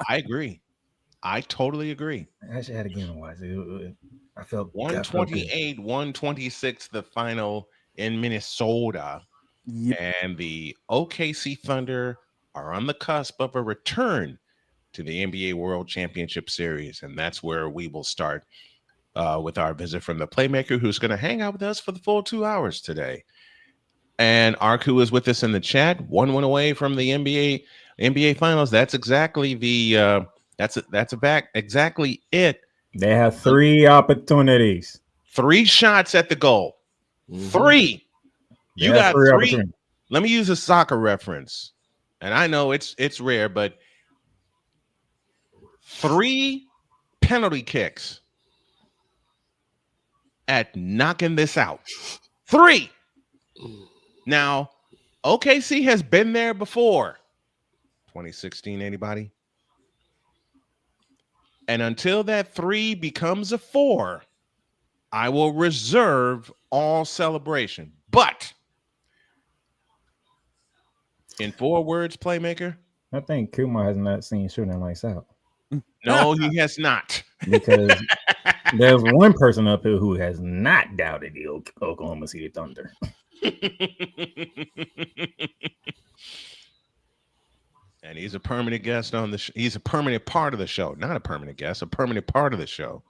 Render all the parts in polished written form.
I agree. I totally agree. I actually had a game to watch. I felt good. 128, 126, the final in Minnesota. Yep. And the OKC Thunder are on the cusp of a return to the NBA World Championship Series. And that's where we will start with our visit from the playmaker who's going to hang out with us for the full 2 hours today. And Ark, who is with us in the chat, 1 win away from the NBA Finals. That's exactly the exactly it. They have 3 opportunities. 3 shots at the goal. Mhm. 3. They You have got 3 3. opportunities. Let me use a soccer reference. And I know it's rare, but 3 penalty kicks at knocking this out. 3. Now, OKC has been there before. 2016, anybody? And until that 3 becomes a 4, I will reserve all celebration. But in 4 words, playmaker, I think Kumar has not seen Shooting Lights Out no, he has not. because there's one person up here who has not doubted the Oklahoma City Thunder. And he's a permanent guest on the he's a permanent part of the show. Not a permanent guest, a permanent part of the show.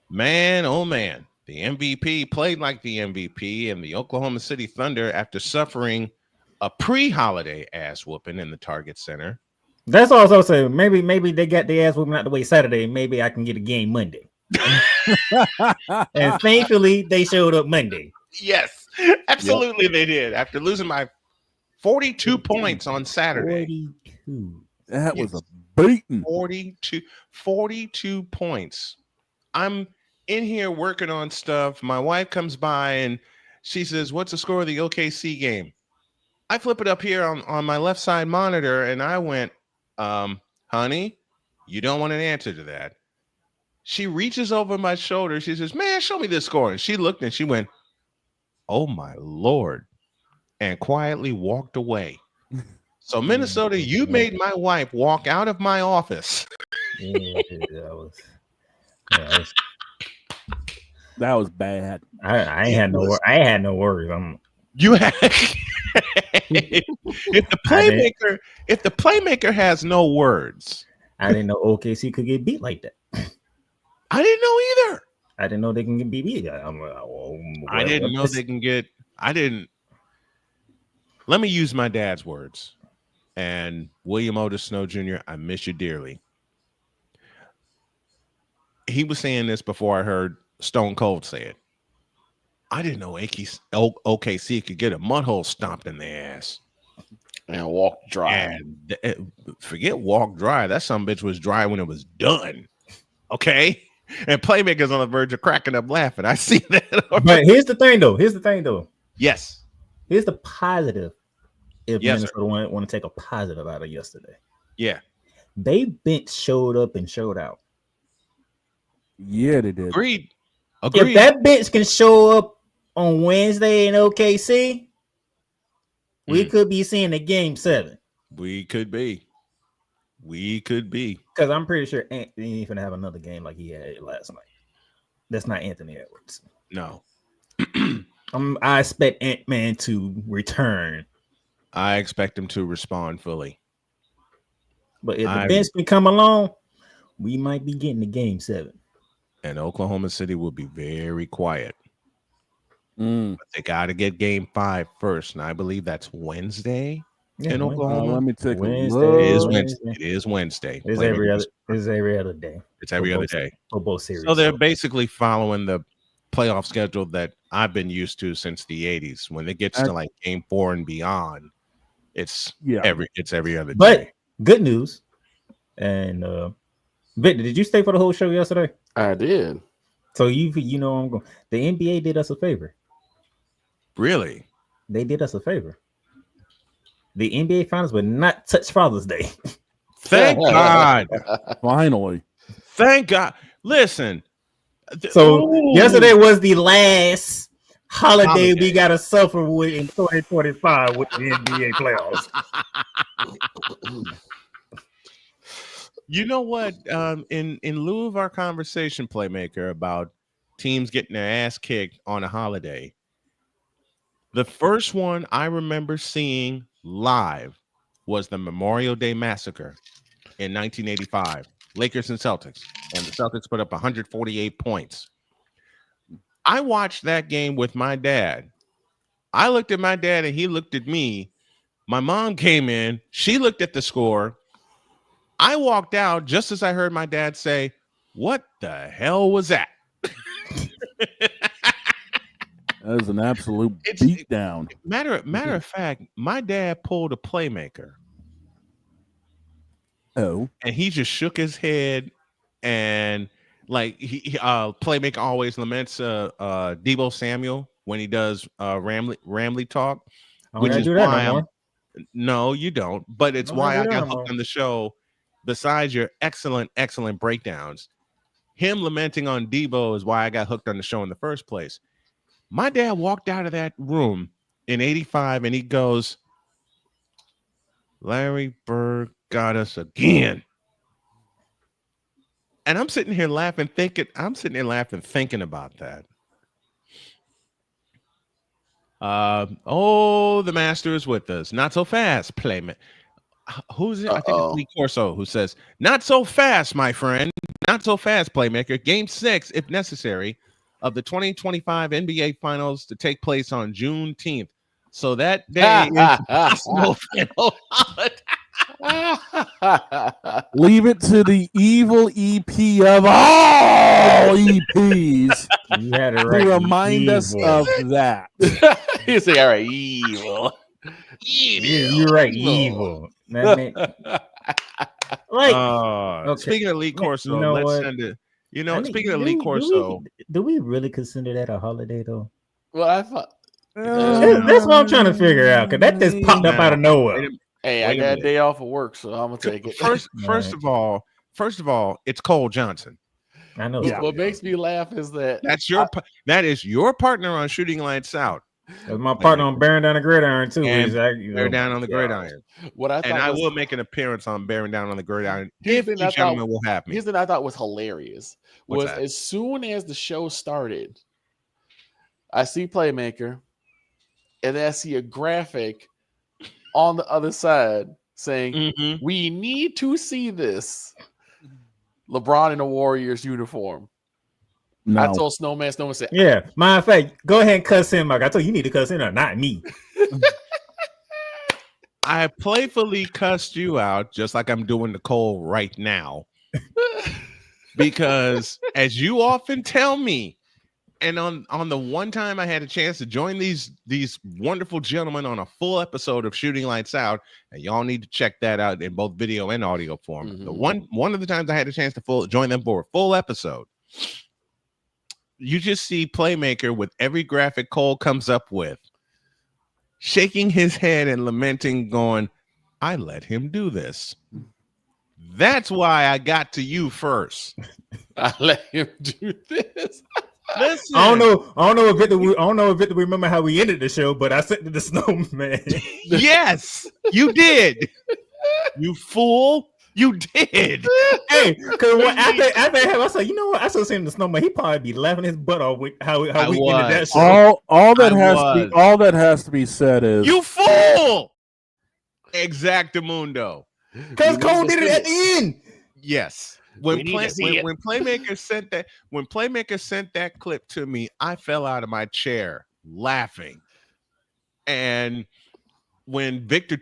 Man, oh man. The MVP played like the MVP, and the Oklahoma City Thunder, after suffering a pre-holiday ass whooping in the Target Center. That's also saying maybe they got their ass whooping out the way Saturday. Maybe I can get a game Monday. And thankfully, they showed up Monday. Yes, absolutely they did. After losing by 42 points on Saturday. 42. That was a beating. 42 points. I'm in here working on stuff. My wife comes by and she says, "What's the score of the OKC game?" I flip it up here on my left side monitor and I went, honey, you don't want an answer to that. She reaches over my shoulder. She says, "Man, show me this score." And she looked and she went, "Oh my Lord," and quietly walked away. So Minnesota, you made my wife walk out of my office. That was bad. I ain't had no. I ain't had no worries. You had if the playmaker has no words. I didn't know OKC could get beat like that. I didn't know either. I didn't know they can get beat. I didn't know they can get. I didn't. Let me use my dad's words. And William Otis Snow Jr., I miss you dearly. He was saying this before I heard Stone Cold say it. I didn't know OKC could get a mud hole stomped in their ass. And walk dry. And forget walk dry. That some bitch was dry when it was done. Okay? And playmakers on the verge of cracking up laughing. I see that. But here's the thing, though. Yes. Here's the positive. If Yes, Minnesota want to take a positive out of yesterday. Yeah. They bench showed up and showed out. Yeah, they did. Agreed. If that bench can show up on Wednesday in OKC, we could be seeing a game 7. We could be. Because I'm pretty sure Anthony ain't gonna have another game like he had last night. That's not Anthony Edwards. No. I expect Ant-Man to return. I expect him to respond fully. But if the bench can come along, we might be getting the game 7. And Oklahoma City will be very quiet. But they got to get game 5 first. And I believe that's Wednesday in Oklahoma. Let me take Wednesday. It is Wednesday. It's every other day. It's every other day. For both series. So they're basically following the playoff schedule that I've been used to since the 80s. When it gets to like game 4 and beyond, it's every other day. But good news. And Victor, did you stay for the whole show yesterday? I did. So you know I'm going. The NBA did us a favor. Really? They did us a favor. The NBA Finals would not touch Father's Day. Thank God. Finally. Thank God. Listen. So yesterday was the last holiday we got to suffer with in 2025 with the NBA playoffs. You know what? In lieu of our conversation, Playmaker, about teams getting their ass kicked on a holiday, the first one I remember seeing live was the Memorial Day Massacre in 1985, Lakers and Celtics, and the Celtics put up 148 points. I watched that game with my dad. I looked at my dad and he looked at me. My mom came in. She looked at the score. I walked out just as I heard my dad say, "What the hell was that?" That is an absolute It's- beatdown. Matter of fact, my dad pulled a Playmaker. Oh, And he just shook his head, and like Playmaker always laments Debo Samuel when he does Ramley talk, I don't which gotta is do that why no more. no, you don't. But it's Don't why gotta I do that got no hooked more. on the show. Besides your excellent breakdowns, him lamenting on Debo is why I got hooked on the show in the first place. My dad walked out of that room in '85, and he goes, "Larry Bird got us again." And I'm sitting here laughing, thinking about that. The master is with us. Not so fast, Playman. Who's it? I think it's Lee Corso who says, "Not so fast, my friend. Not so fast, Playmaker. Game 6, if necessary, of the 2025 NBA Finals to take place on Juneteenth. So that day is possible." leave it to the evil EP of all EPs You had it to right. remind us Evil. of that. You say, all right, evil. You're right. Evil. That meant, like, Speaking of Lee Corso, you know let's what? send it. I mean, Speaking of Lee Corso, do we really consider that a holiday though? Well, I thought, That's what I'm trying to figure out. Cause that just popped up out of nowhere. hey, Wait I a got a minute. day off of work, so I'm gonna take it. First of all, it's Cole Johnson. I know. Yeah. What makes me laugh is that That is your partner on Shooting Lights Out. That's my partner on Bearing Down the Gridiron too. And Bear Down on the Gridiron. what I thought And I was, will make an appearance on Bearing Down on the Gridiron Here's if the you thing I thought- gentlemen will have me. here's the thing I thought was hilarious. What's Was that? as soon as the show started, I see Playmaker, and then I see a graphic on the other side saying, Mhm. "We need to see this." LeBron in a Warriors uniform. I No, told Snowman said, Yeah. Matter of fact, go ahead and cuss him out. I told you need to cuss him out, not me. I playfully cussed you out just like I'm doing to Cole right now. Because as you often tell me, and on the one time I had a chance to join these wonderful gentlemen on a full episode of Shooting Lights Out, and y'all need to check that out in both video and audio form. Mhm. The one of the times I had a chance to join them for a full episode, you just see Playmaker with every graphic Cole comes up with, shaking his head and lamenting, going, "I let him do this." That's why I got to you first. "I let him do this." Listen, I don't know if Victor remember how we ended the show, but I sent it to Snowman. Yes, you did. You fool. You did. Hey, because after I said, you know what? I saw him the Snowman. He probably be laughing his butt off with how we ended that show. all that I has to be said is You fool. Exactamundo. Because Cole did it at the end. Yes. We need to see it. When Playmaker sent that clip to me, I fell out of my chair laughing. And when Victor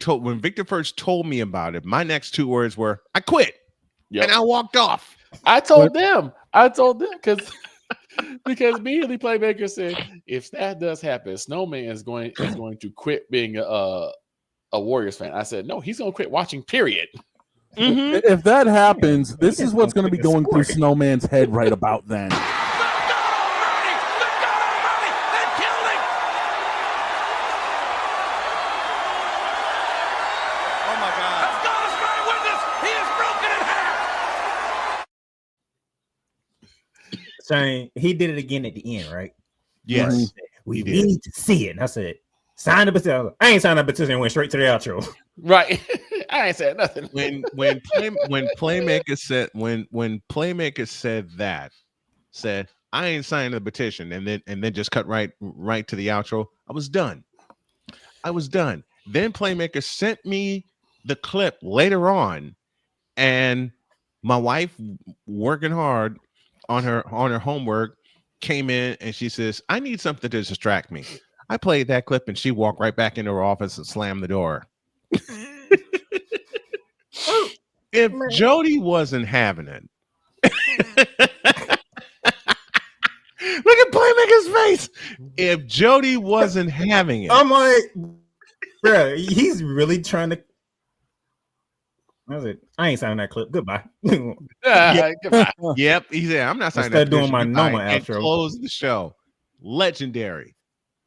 first told me about it, my next two words were, "I quit." Yep. And I walked off. I told them because immediately Playmaker said, if that does happen, Snowman is going to quit being a Warriors fan. I said, no, he's going to quit watching. Period. Mhm. if that happens, this just is what's don't going to be quit the going through sport. Snowman's head right about then. Oh my God. Saying he did it again at the end, right? Yes. We He did. need to see it. And I said, sign the petition. I ain't signed a petition and went straight to the outro. Right. I ain't said nothing. when Playmaker said that, I ain't signing the petition, and then just cut right to the outro. I was done. Then Playmaker sent me the clip later on, and my wife, working hard on her homework, came in and she says, I need something to distract me. I played that clip and she walked right back into her office and slammed the door. If Jody wasn't having it, look at Playmaker's face. If Jody wasn't having it, I'm like, bro, he's really trying to. I ain't signing that clip. Goodbye. Goodbye. Yep, he said, I'm not signing Instead that of doing my petition. normal And outro. close the show. Legendary.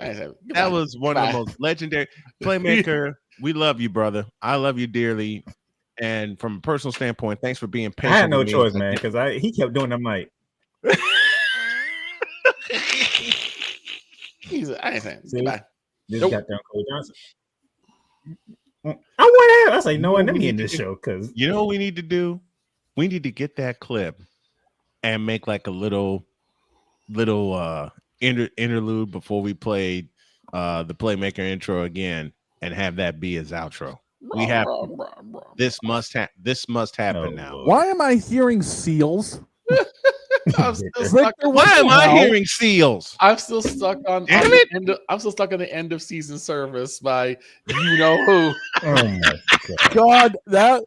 I ain't said, goodbye. That was one of the most legendary. Playmaker, we love you, brother. I love you dearly. And from a personal standpoint, thanks for being I patient. had no with me. choice, man, because he kept doing the mic. He said, I ain't saying See? goodbye. This Nope. goddamn Cole Johnson. I went out. I was like, no, let me end this show because You know what we need to do? We need to get that clip and make like a little interlude before we play the Playmaker intro again, and have that be his outro. We have this must happen now. Lord. Why am I hearing seals? I'm still Victor, stuck. Why am I hell? hearing seals? I'm still stuck on. Damn the it. end of, I'm still stuck on the end of season service by you know who. Oh my god. God, that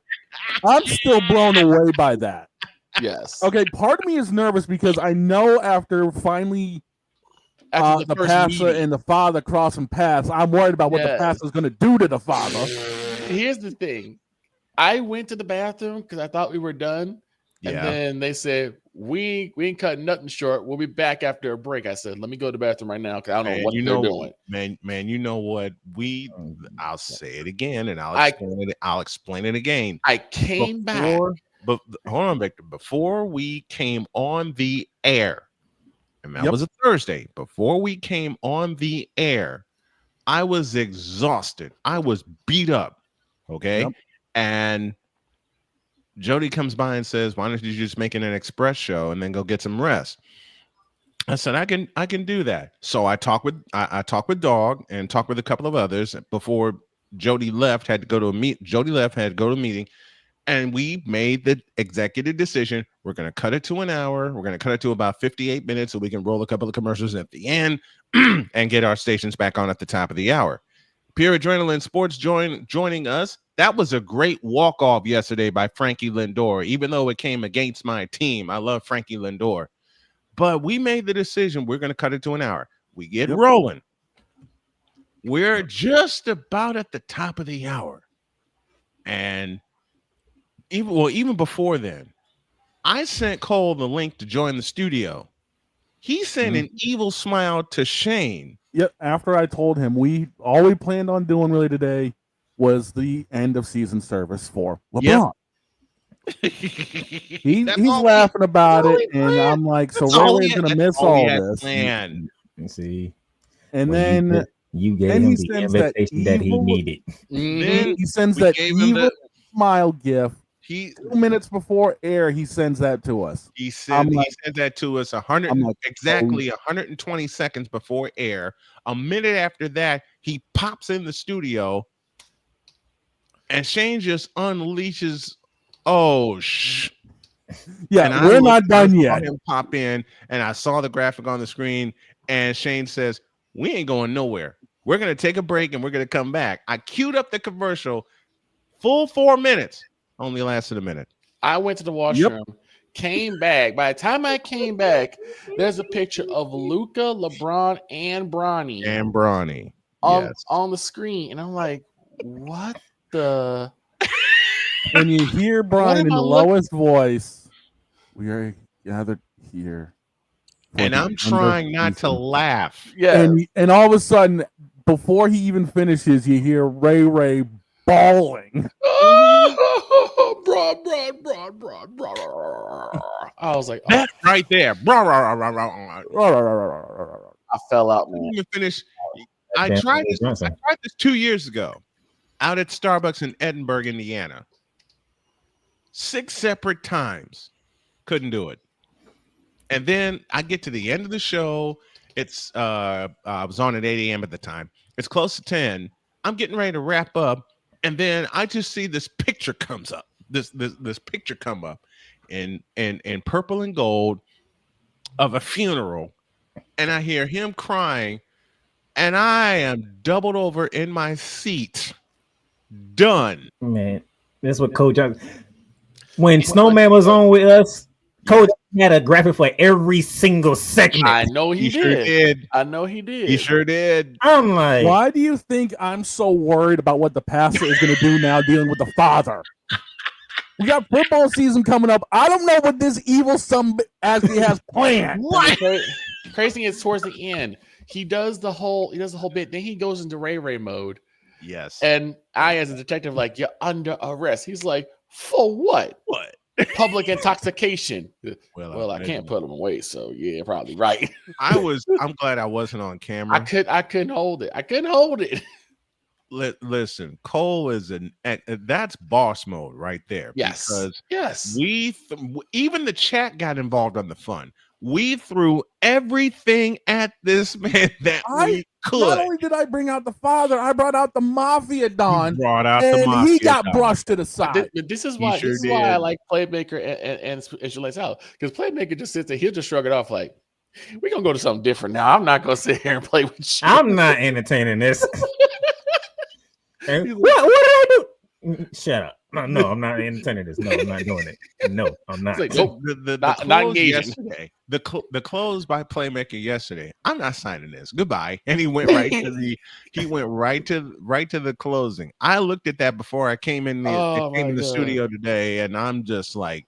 I'm still blown away by that. Yes. Okay, part of me is nervous because I know after finally After the first pastor meeting. and the father crossing paths, I'm worried about what the Yes. pastor's going to do to the father. Here's the thing. I went to the bathroom because I thought we were done. And Yeah. then they said, we ain't cutting nothing short. We'll be back after a break. I said, let me go to the bathroom right now because I don't know Man, what you they're know, doing. man, you know what? I'll say it again, and I'll explain it again. I came back. But hold on, Victor. Before we came on the air, and that was a Thursday. Before we came on the air, I was exhausted. I was beat up. Okay. Yep. And Jody comes by and says, why don't you just make it an express show and then go get some rest? I said, I can do that. So I talked with Dog and talked with a couple of others before Jody left, had to go to a meeting. And we made the executive decision. We're going to cut it to an hour. We're going to cut it to about 58 minutes so we can roll a couple of commercials at the end and get our stations back on at the top of the hour. Pure Adrenaline Sports joining us. That was a great walk-off yesterday by Frankie Lindor, even though it came against my team. I love Frankie Lindor. But we made the decision. We're going to cut it to an hour. We get rolling. We're just about at the top of the hour. And even before then, I sent Cole the link to join the studio. He sent an evil smile to Shane. Yep. After I told him all we planned on doing really today was the end of season service for LeBron. Yep. He's laughing about it, and I'm like, so Ray's gonna miss all this. And see, And then you gave then him he the sends that invitation that he evil- needed. Then he sends we that gave him evil smile gift. 2 minutes before air, he sends that to us. He sent that to us exactly oh. 120 seconds before air. A minute after that, he pops in the studio, and Shane just unleashes. Yeah, and we're not done I yet. saw him pop in, and I saw the graphic on the screen, and Shane says, "We ain't going nowhere. We're gonna take a break, and we're gonna come back." I queued up the commercial, full 4 minutes. Only lasted a minute. I went to the washroom, came back. By the time I came back, there's a picture of Luca, LeBron, and Bronny on the screen. And I'm like, what the? When you hear Brian in the lowest voice, we are gathered here. And I'm trying not to laugh. Yeah. And all of a sudden, before he even finishes, you hear Ray bawling. Broad. I was like, that right there. I fell out, man. Even finish. I tried this 2 years ago. out at Starbucks in Edinburgh, Indiana. 6 separate times. Couldn't do it. And then I get to the end of the show. It's I was on at 8 a.m. at the time. It's close to 10. I'm getting ready to wrap up. And then I just see this picture comes up. This picture come up in purple and gold of a funeral. And I hear him crying. And I am doubled over in my seat. Done. Man, that's what Coach. When Snowman was on with us, Coach had a graphic for every single segment. I know he Sure did. I know he did. He sure did. I'm like, Why do you think I'm so worried about what the pastor is going to do now dealing with the father? We got football season coming up. I don't know what this evil son actually has planned. What? Crazy is towards the end. He does the whole bit. Then he goes into Ray mode. Yes. And I, as a detective, like, you're under arrest. He's like, for what? What? Public intoxication. Well, I can't put him away. So yeah, probably right. I'm glad I wasn't on camera. I couldn't hold it. Listen, Cole is that's boss mode right there. Yes. Because yes. Even the chat got involved on the fun. We threw everything at this man that we could. Not only did I bring out the father, I brought out the mafia don. And he got brushed to the side. This is why I like Playmaker and Shalace out. Because Playmaker just sits there, he'll just shrug it off like, we're gonna go to something different now. I'm not gonna sit here and play with you. I'm not entertaining this. What did I do? Shut up. No, I'm not entertaining this. No, I'm not doing it. No, I'm not. Like, nope, not engaging. Yesterday, the close by Playmaker yesterday. I'm not signing this. Goodbye. And he went right to the closing. I looked at that before I came in the studio today, and I'm just like,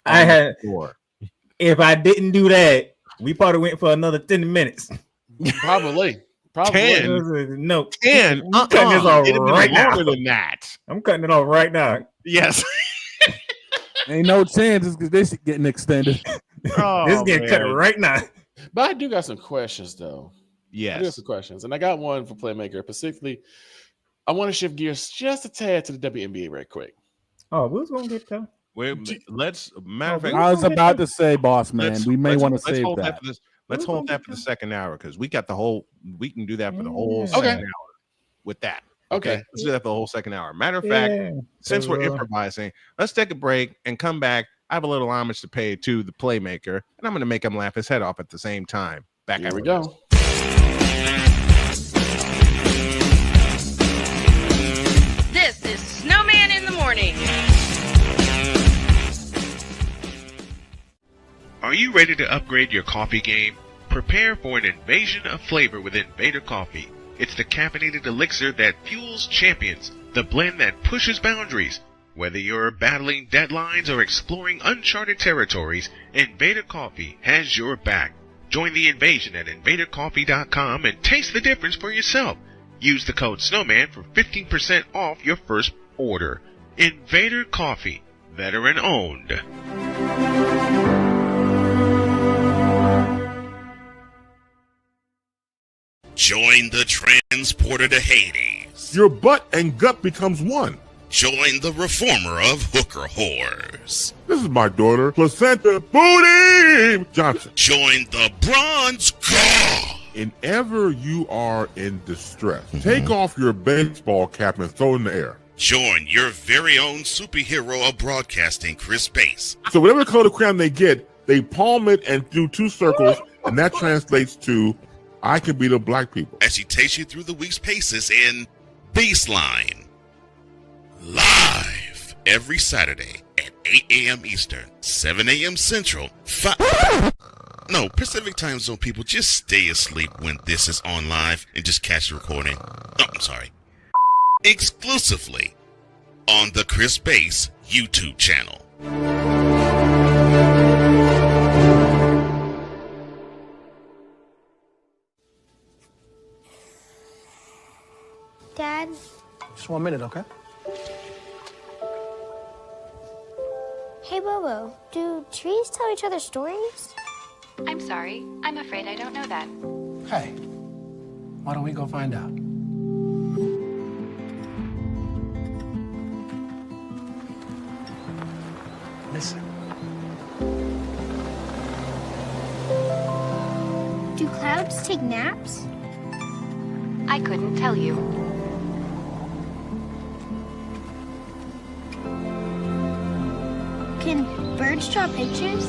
if I didn't do that, we probably went for another 10 minutes. Probably. 10. No, 10. I'm cutting this off right now. Than that. I'm cutting it off right now. Yes. Ain't no chances because this is getting extended. This is getting cut right now. But I do got some questions though. Yes. I do have some questions. And I got one for Playmaker. Specifically, I want to shift gears just a tad to the WNBA right quick. Oh, who's gonna get that? Matter of fact, I was about to say, boss man, we may want to save that. Let's hold that for the second hour because we got we can do that for the whole second hour with that. Okay. Let's do that for the whole second hour. Matter of fact, since we're improvising, let's take a break and come back. I have a little homage to pay to the Playmaker, and I'm going to make him laugh his head off at the same time. Back Here we go. This is Snowman in the Morning. Are you ready to upgrade your coffee game? Prepare for an invasion of flavor with Invader Coffee. It's the caffeinated elixir that fuels champions, the blend that pushes boundaries. Whether you're battling deadlines or exploring uncharted territories, Invader Coffee has your back. Join the invasion at invadercoffee.com and taste the difference for yourself. Use the code Snowman for 15% off your first order. Invader Coffee, veteran owned. Join the transporter to Hades. Your butt and gut becomes one. Join the reformer of hooker whores. This is my daughter, Placenta Booty Johnson. Join the bronze god. Whenever you are in distress, take off your baseball cap and throw it in the air. Join your very own superhero of broadcasting, Chris Bass. So whatever color crayon they get, they palm it and do 2 circles, and that translates to I can be the black people. As she takes you through the week's paces in Baseline. Live every Saturday at 8 a.m. Eastern, 7 a.m. Central, Pacific Time Zone people, just stay asleep when this is on live and just catch the recording. Oh, I'm sorry. Exclusively on the Chris Bass YouTube channel. Dad? Just 1 minute, okay? Hey, Bobo, do trees tell each other stories? I'm sorry. I'm afraid I don't know that. Hey, why don't we go find out? is. Do clouds take naps? I couldn't tell you. Can birds draw pictures?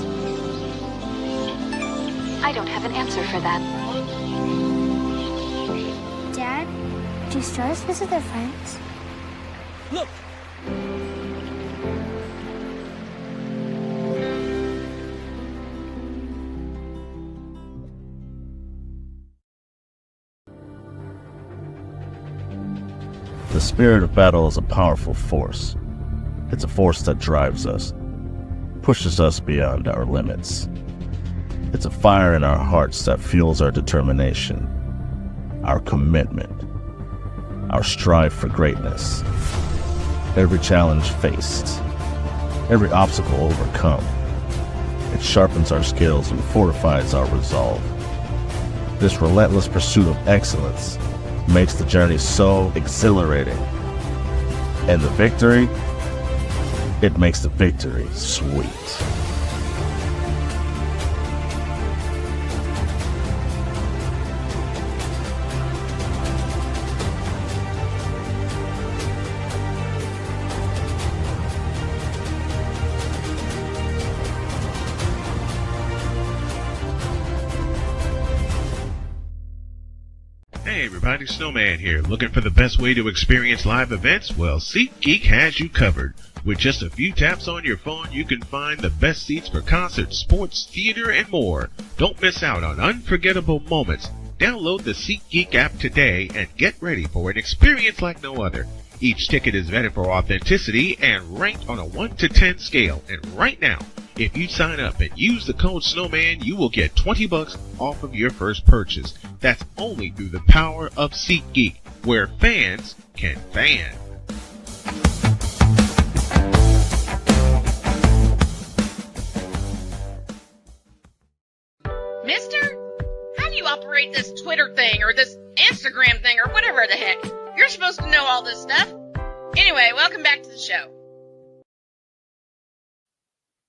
I don't have an answer for that. Dad, do stars visit their friends? Look! The spirit of battle is a powerful force. It's a force that drives us, pushes us beyond our limits. It's a fire in our hearts that fuels our determination, our commitment, our strive for greatness. Every challenge faced, every obstacle overcome, it sharpens our skills and fortifies our resolve. This relentless pursuit of excellence makes the journey so exhilarating. And the victory, it makes the victory sweet. Hey everybody, Snowman here. Looking for the best way to experience live events? Well, SeatGeek has you covered. With just a few taps on your phone, you can find the best seats for concerts, sports, theater, and more. Don't miss out on unforgettable moments. Download the SeatGeek app today and get ready for an experience like no other. Each ticket is vetted for authenticity and ranked on a 1 to 10 scale. And right now, if you sign up and use the code Snowman, you will get $20 off of your first purchase. That's only through the power of SeatGeek, where fans can fan. Mister, how do you operate this Twitter thing or this Instagram thing or whatever the heck? You're supposed to know all this stuff. Anyway, welcome back to the show.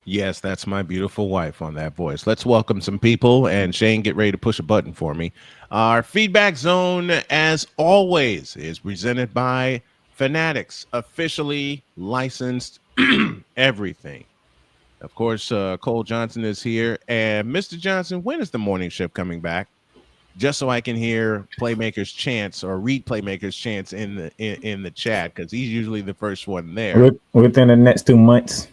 Yes, that's my beautiful wife on that voice. Let's welcome some people, and Shane, get ready to push a button for me. Our feedback zone, as always, is presented by Fanatics, officially licensed everything. Of course, Cole Johnson is here. And Mr. Johnson, when is the morning shift coming back? Just so I can hear Playmakers chants or read Playmakers chants in the chat, because he's usually the first one there. Within the next 2 months.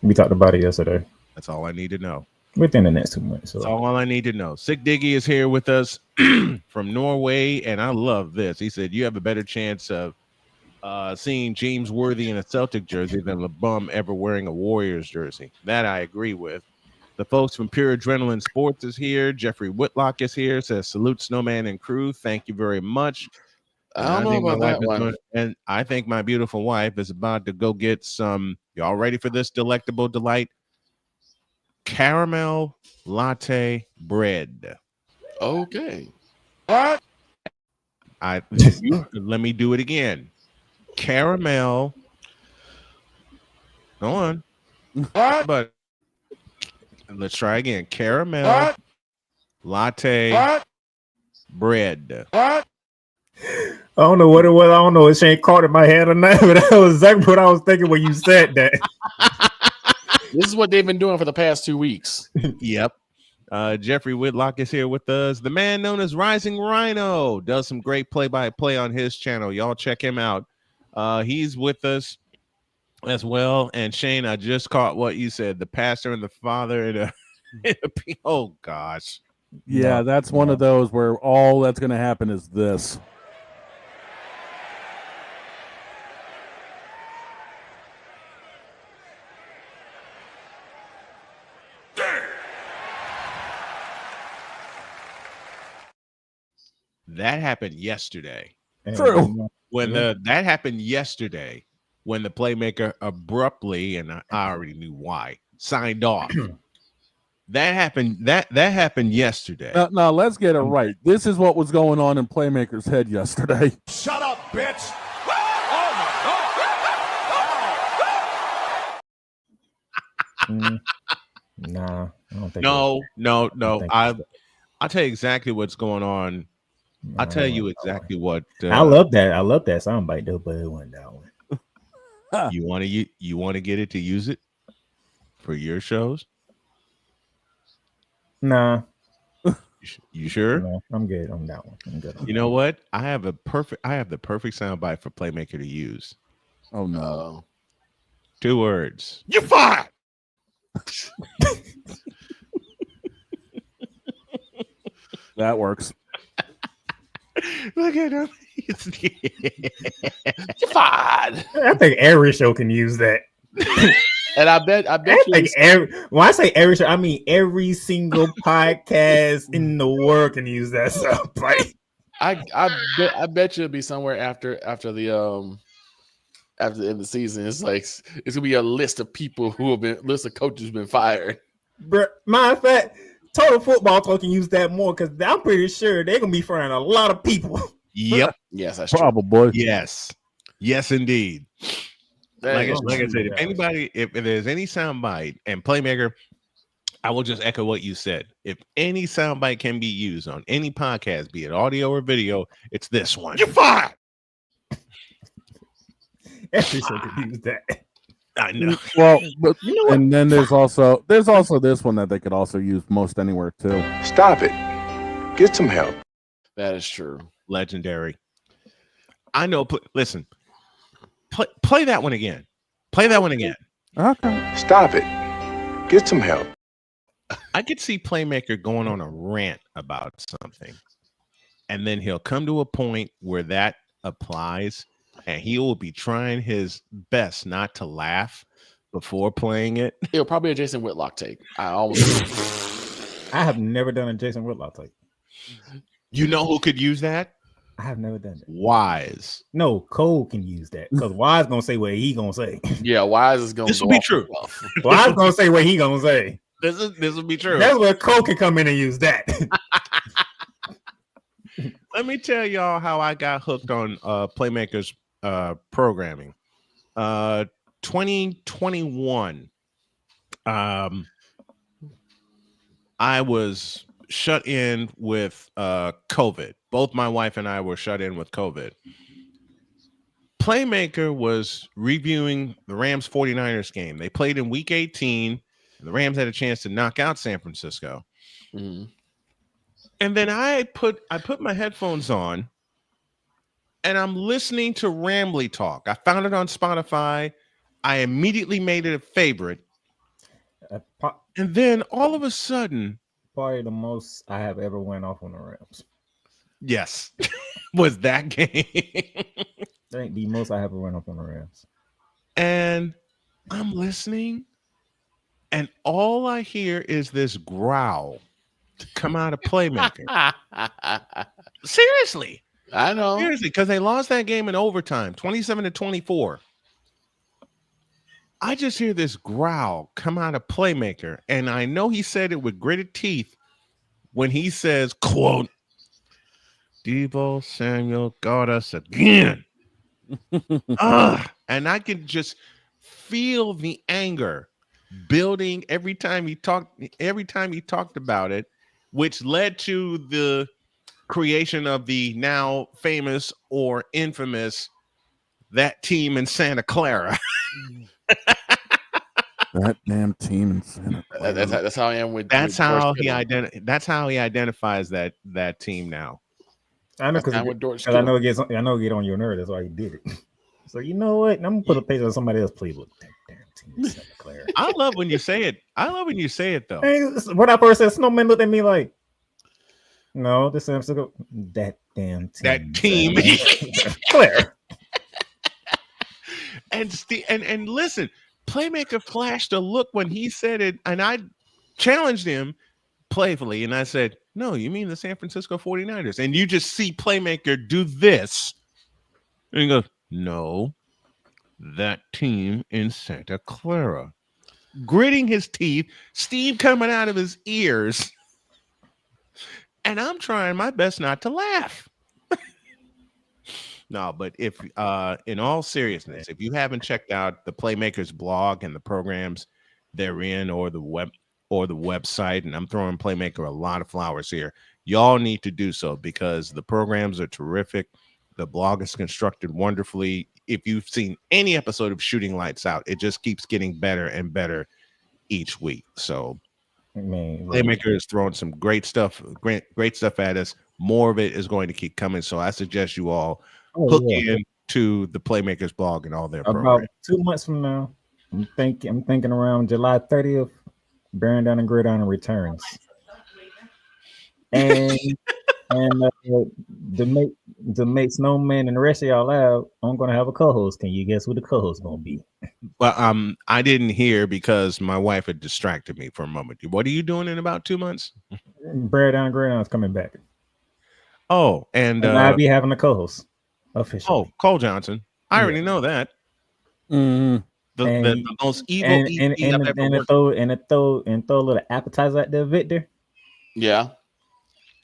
We talked about it yesterday. That's all I need to know. Within the next 2 months. That's all I need to know. Sick Diggy is here with us from Norway, and I love this. He said, you have a better chance of seeing James Worthy in a Celtic jersey than LeBum ever wearing a Warriors jersey. That I agree with. The folks from Pure Adrenaline Sports is here. Jeffrey Whitlock is here. Says, salute Snowman and crew. Thank you very much. I don't know about that one. And I think my beautiful wife is about to go get some. Y'all ready for this delectable delight? Caramel latte bread. Okay. What? Let me do it again. Caramel. Go on. What? But let's try again. Caramel latte bread. What? I don't know what it was. I don't know if Shane caught in my head or not, but that was exactly what I was thinking when you said that. This is what they've been doing for the past 2 weeks. Yep. Jeffrey Whitlock is here with us. The man known as Rising Rhino does some great play-by-play on his channel. Y'all check him out. He's with us as well. And Shane, I just caught what you said. The pastor and the father. Oh, gosh. Yeah, that's one of those where all that's going to happen is this. That happened yesterday. True. When that happened yesterday, when the playmaker abruptly, and I already knew why, signed off. That happened. That happened yesterday. Now let's get it right. This is what was going on in Playmaker's head yesterday. Shut up, bitch! Nah, I don't think. No. think I'll tell you exactly what's going on. I'll tell you exactly what. I love that. I love that soundbite though, but it wasn't that one. You want to get it to use it for your shows? Nah. You sure? No, I'm good on that one. I'm good. You know what? I have the perfect soundbite for Playmaker to use. Oh no. 2 words. You're fired. That works. Look at him. You're fine. I think every show can use that. And I bet when I say every show, I mean every single podcast in the world can use that soundbite. I bet you it'll be somewhere after the end of the season. It's like it's gonna be a list of people list of coaches who've been fired. Matter of fact, Total Football Talk can use that more because I'm pretty sure they're gonna be firing a lot of people. Yep. Yes, that's probably. Yes. Yes, indeed. Like I said, if there's any soundbite and Playmaker, I will just echo what you said. If any soundbite can be used on any podcast, be it audio or video, it's this one. You're fired. Every show can use that. I know. Well, but you know what? And then there's also this one that they could also use most anywhere too. Stop it. Get some help. That is true. Legendary. I know. Listen. Play that one again. Play that one again. Okay. Stop it. Get some help. I could see Playmaker going on a rant about something, and then he'll come to a point where that applies, and he will be trying his best not to laugh before playing it. It'll probably be a Jason Whitlock take. I have never done a Jason Whitlock take. You know who could use that? I have never done it. Wise. No, Cole can use that because Wise gonna say what he gonna say. Yeah, Wise is gonna. This will be true. Wise gonna say what he gonna say. This will be true. That's where Cole can come in and use that. Let me tell y'all how I got hooked on Playmaker's programming. 2021. I was shut in with COVID. Both my wife and I were shut in with COVID. Playmaker was reviewing the Rams 49ers game. They played in week 18. And the Rams had a chance to knock out San Francisco. Mm-hmm. And then I put my headphones on and I'm listening to Rambly Talk. I found it on Spotify. I immediately made it a favorite. And then all of a sudden, probably the most I have ever went off on the Rams. Yes, was that game. That ain't the most I ever went off on the Rams. And I'm listening, and all I hear is this growl come out of Playmaker. Seriously. I know. Seriously, because they lost that game in overtime, 27-24. I just hear this growl come out of Playmaker, and I know he said it with gritted teeth when he says, quote, Deebo Samuel got us again. And I can just feel the anger building every time he talked about it, which led to the creation of the now famous or infamous That Team in Santa Clara. That damn team in Santa Clara. That's how I am with. That's how he identifies that team now. I know because I know it gets on your nerve. That's why he did it. So you know what? I'm gonna put a picture of somebody else play with that damn team in Santa Clara. I love when you say it. Though. Hey, when I first said Snowman looked at me like, no, this is that damn team. That team. Claire. And listen, Playmaker flashed a look when he said it, and I challenged him playfully, and I said, no, you mean the San Francisco 49ers? And you just see Playmaker do this. And he goes, no, that team in Santa Clara. Gritting his teeth, steam coming out of his ears. And I'm trying my best not to laugh. No, but if in all seriousness, if you haven't checked out the Playmakers blog and the programs, therein or the website, and I'm throwing Playmaker a lot of flowers here. Y'all need to do so because the programs are terrific. The blog is constructed wonderfully. If you've seen any episode of Shooting Lights Out, it just keeps getting better and better each week. So Playmaker is throwing some great stuff at us. More of it is going to keep coming. So I suggest you all hook into the Playmakers blog and all their programs. About 2 months from now, I'm thinking around July 30th, Bearing Down and Gridiron returns. And to make Snowman and the rest of y'all out, I'm gonna have a co-host. Can you guess who the co-host gonna be? Well, I didn't hear because my wife had distracted me for a moment. What are you doing in about 2 months? Bear Down Gridiron is coming back. Oh, and I'll be having a co-host officially. Oh, Cole Johnson. I already know that. Mm-hmm. The most evil and throw a little appetizer out there, Victor. Yeah.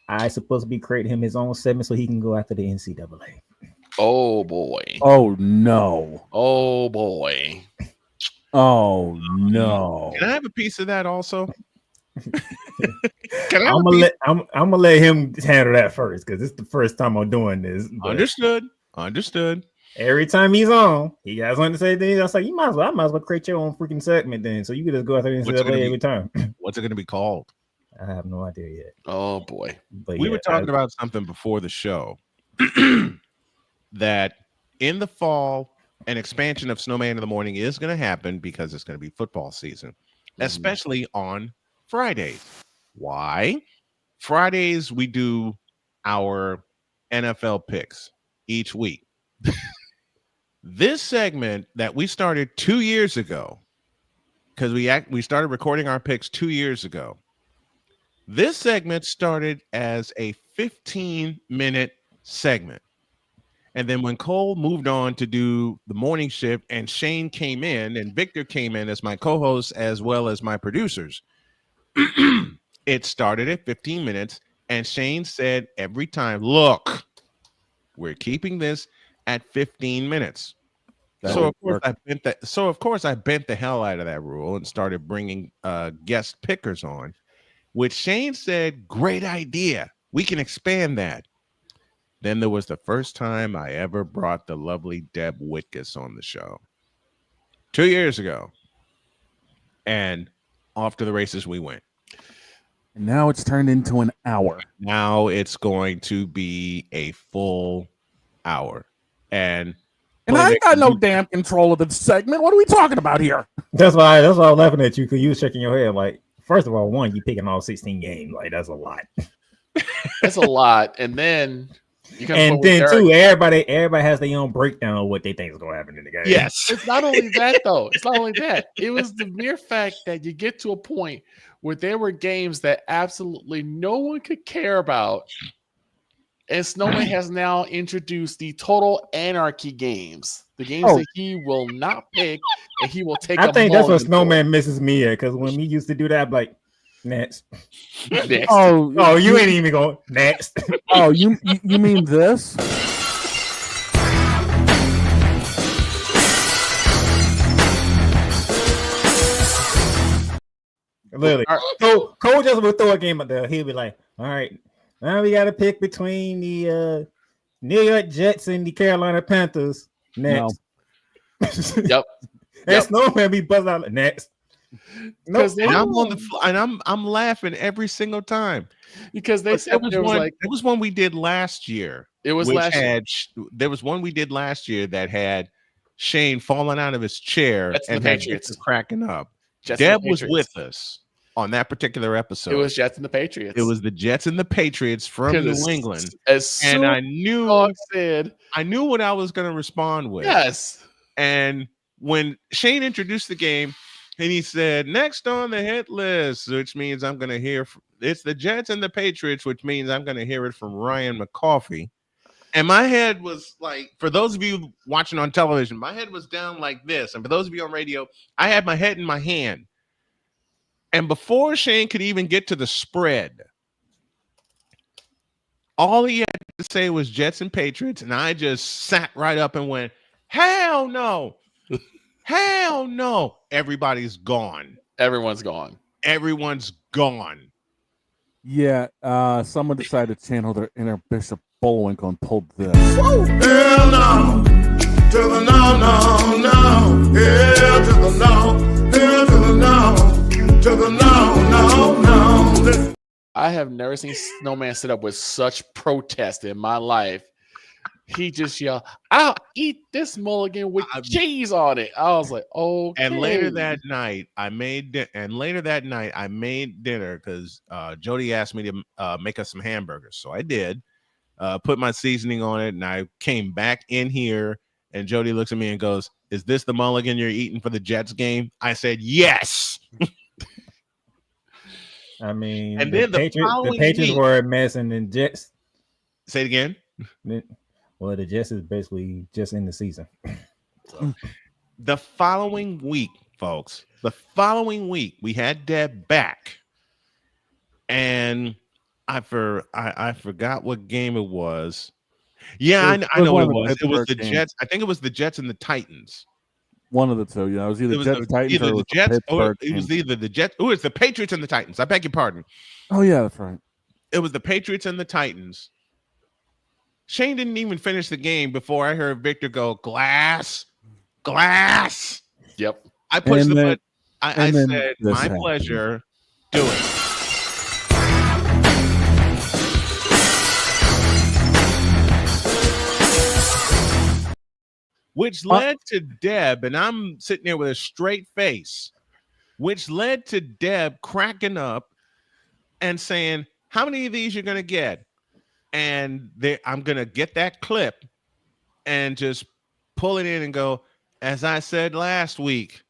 I supposed to be creating him his own segment so he can go after the NCAA. Oh boy. Oh no. Oh boy. Oh no. Can I have a piece of that also? I'm gonna let him handle that first because it's the first time I'm doing this. Understood. Every time he's on, he has something to say. Things I was like, I might as well create your own freaking segment then, so you can just go after the NCAA every time. What's it going to be called? I have no idea yet. Oh boy. But we were talking about something before the show that in the fall, an expansion of Snowman in the Morning is going to happen because it's going to be football season, especially on Fridays. Why? Fridays, we do our NFL picks each week. This segment that we started 2 years ago, because we started recording our picks 2 years ago. This segment started as a 15-minute segment. And then when Cole moved on to do the morning shift and Shane came in and Victor came in as my co-host as well as my producers, it started at 15 minutes. And Shane said every time, look, we're keeping this at 15 minutes. So of course I bent the hell out of that rule and started bringing guest pickers on. Which Shane said, great idea. We can expand that. Then there was the first time I ever brought the lovely Deb Whitkus on the show 2 years ago. And off to the races we went. And now it's turned into an hour. Now it's going to be a full hour. And I ain't got no damn control of the segment. What are we talking about here? That's why I was laughing at you because you was shaking your head like, first of all, you picking all 16 games. Like, that's a lot. That's a lot. And then too, everybody has their own breakdown of what they think is going to happen in the game. Yes. It's not only that, though. It's not only that. It was the mere fact that you get to a point where there were games that absolutely no one could care about. And Snowman has now introduced the total anarchy games. The games that he will not pick and he will take. I think that's what Snowman misses me at because when we used to do that, I'm like, next. Oh, you ain't even going next. Oh, you mean this? Literally. Cole just would throw a game out there. He'll be like, all right, now we got to pick between the New York Jets and the Carolina Panthers. Next. No. Yep. And Snowman be buzzing out next. No, and I'm on the and I'm laughing every single time because they said it was one we did last year. It was last year. There was one we did last year that had Shane falling out of his chair and had Jets cracking up. Deb was with us on that particular episode. It was Jets and the Patriots. It was the Jets and the Patriots from New England. And I knew what I was going to respond with. Yes. And when Shane introduced the game, and he said, next on the hit list, which means I'm going to hear, it's the Jets and the Patriots, which means I'm going to hear it from Ryan McCoffey. And my head was like, for those of you watching on television, my head was down like this. And for those of you on radio, I had my head in my hand. And before Shane could even get to the spread, all he had to say was Jets and Patriots. And I just sat right up and went, hell no. Hell no. Everybody's gone. Everyone's gone. Everyone's gone. Yeah, someone decided to channel their inner Bishop Bullwinkle and pulled this. Hell no, to the no, no, no. Hell to the no, hell to the no, to the no, no, no. I have never seen Snowman sit up with such protest in my life. He just yelled, "I'll eat this mulligan with cheese on it." I was like, "Okay." And later that night, I made dinner because Jody asked me to make us some hamburgers. So I did. Put my seasoning on it, and I came back in here, and Jody looks at me and goes, "Is this the mulligan you're eating for the Jets game?" I said, "Yes." I mean, And the then the Patriots week- were a mess, and the Jets. Say it again. Well, the Jets is basically just in the season. The following week, folks, we had Deb back, and I forgot what game it was. Yeah, I know what it was. It was the Jets. I think it was the Jets and the Titans. One of the two. Yeah, it was either Jets, Titans, either or the it was Jets, or Pittsburgh it was team. either the Jets. Oh, it's the Patriots and the Titans. I beg your pardon. Oh yeah, that's right. It was the Patriots and the Titans. Shane didn't even finish the game before I heard Victor go, glass. Yep. I pushed And the then- button. I and then said, this my happened. pleasure. Do it. Which led to Deb, and I'm sitting there with a straight face, which led to Deb cracking up and saying, "How many of these you're going to get?" And I'm going to get that clip and just pull it in and go, as I said last week,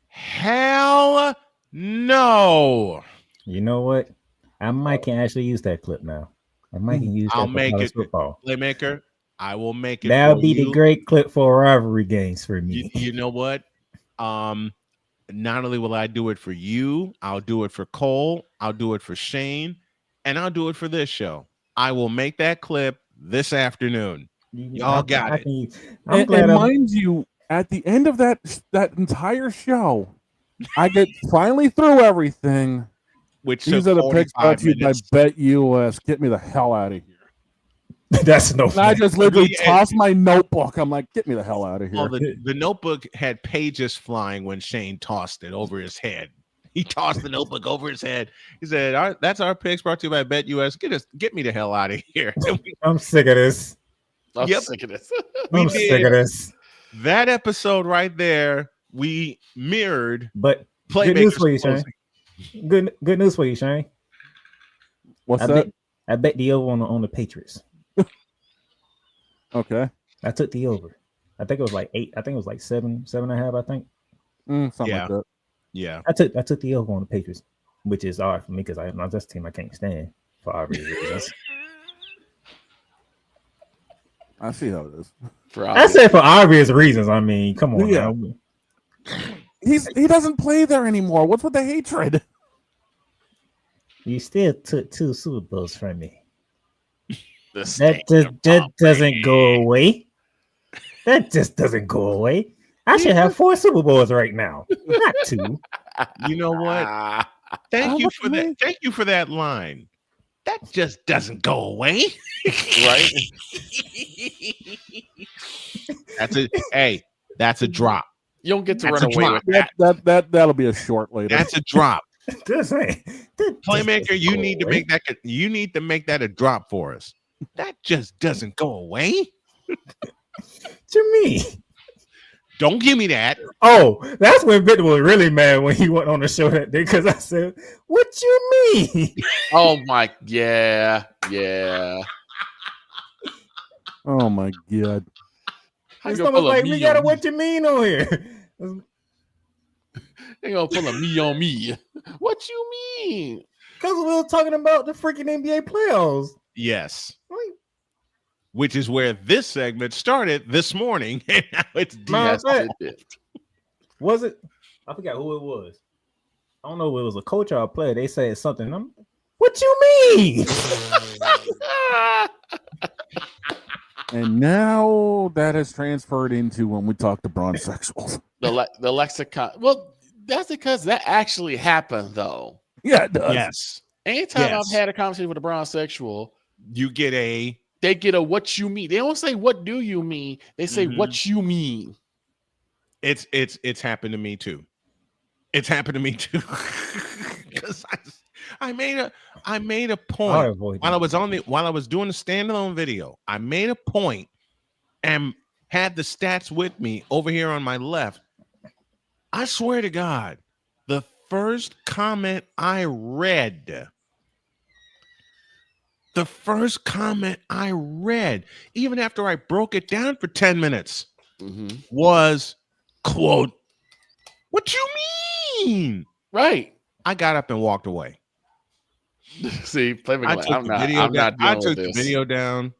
hell no. You know what? I might can actually use that clip now. I might can use that. I'll for make college it, football. Playmaker. I will make it. That'll for be you. the great clip for rivalry games for me. You know what? Not only will I do it for you, I'll do it for Cole, I'll do it for Shane, and I'll do it for this show. I will make that clip this afternoon. Y'all got it. I'm And glad. mind you, at the end of that entire show, I get finally through everything. Which these took are the picks brought 45 to you by minutes. Bet US. Get me the hell out of here. That's no. And I just literally We- tossed my notebook. I'm like, get me the hell out of here. Well, the notebook had pages flying when Shane tossed it over his head. He tossed the notebook over his head. He said, "That's our picks brought to you by Bet US. Get me the hell out of here." I'm sick of this. I'm Yep. sick of this. I'm sick of this. That episode right there, we mirrored. But Playmakers good news for you, Shane. closing. Good news for you, Shane. What's I that? I bet the over on the Patriots. Okay. I took the over. I think it was like 8. I think it was like 7.5. I think. Something Yeah. like that. Yeah. I took the over on the Patriots, which is odd for me because that's a team I can't stand for obvious reasons. I see how it is. I said for obvious reasons. I mean, come on. Yeah. Now. He doesn't play there anymore. What's with the hatred? You still took 2 Super Bowls from me. The That doesn't go away. That just doesn't go away. I should have 4 Super Bowls right now, not 2. You know what? Thank you for that. Thank you for that line. That just doesn't go away. Right? That's a drop. You don't get to That's run a away drop. with that. That'll be a short later. That's a drop. Just saying. Playmaker, you need to make that. You need to make that a drop for us. That just doesn't go away. What you mean? Don't give me that. Oh, that's when Victor was really mad when he went on the show that day because I said, "What you mean?" Oh my, yeah. Oh my god. How It's you gonna almost pull a like we me got a on "What you mean" on here. They gonna pull a me on me. What you mean? Because we were talking about the freaking NBA playoffs. Yes. Which is where this segment started this morning, and now it's Matter of fact, it. was it? I forgot who it was. I don't know if it was a coach or a player. They said something. What you mean? And now that has transferred into when we talk to bronze sexuals. The lexicon. Well, That's because that actually happened, though. Yeah, it does. Yes. Anytime Yes. I've had a conversation with a bronsexual, You get they get a what you mean. They don't say what do you mean. They say what you mean. It's happened to me too. It's happened to me too. Because I made a point while I was doing the standalone video. I made a point and had the stats with me over here on my left. I swear to God, the first comment I read, even after I broke it down for 10 minutes, was, quote, "What you mean?" Right. I got up and walked away. See, I took the video down.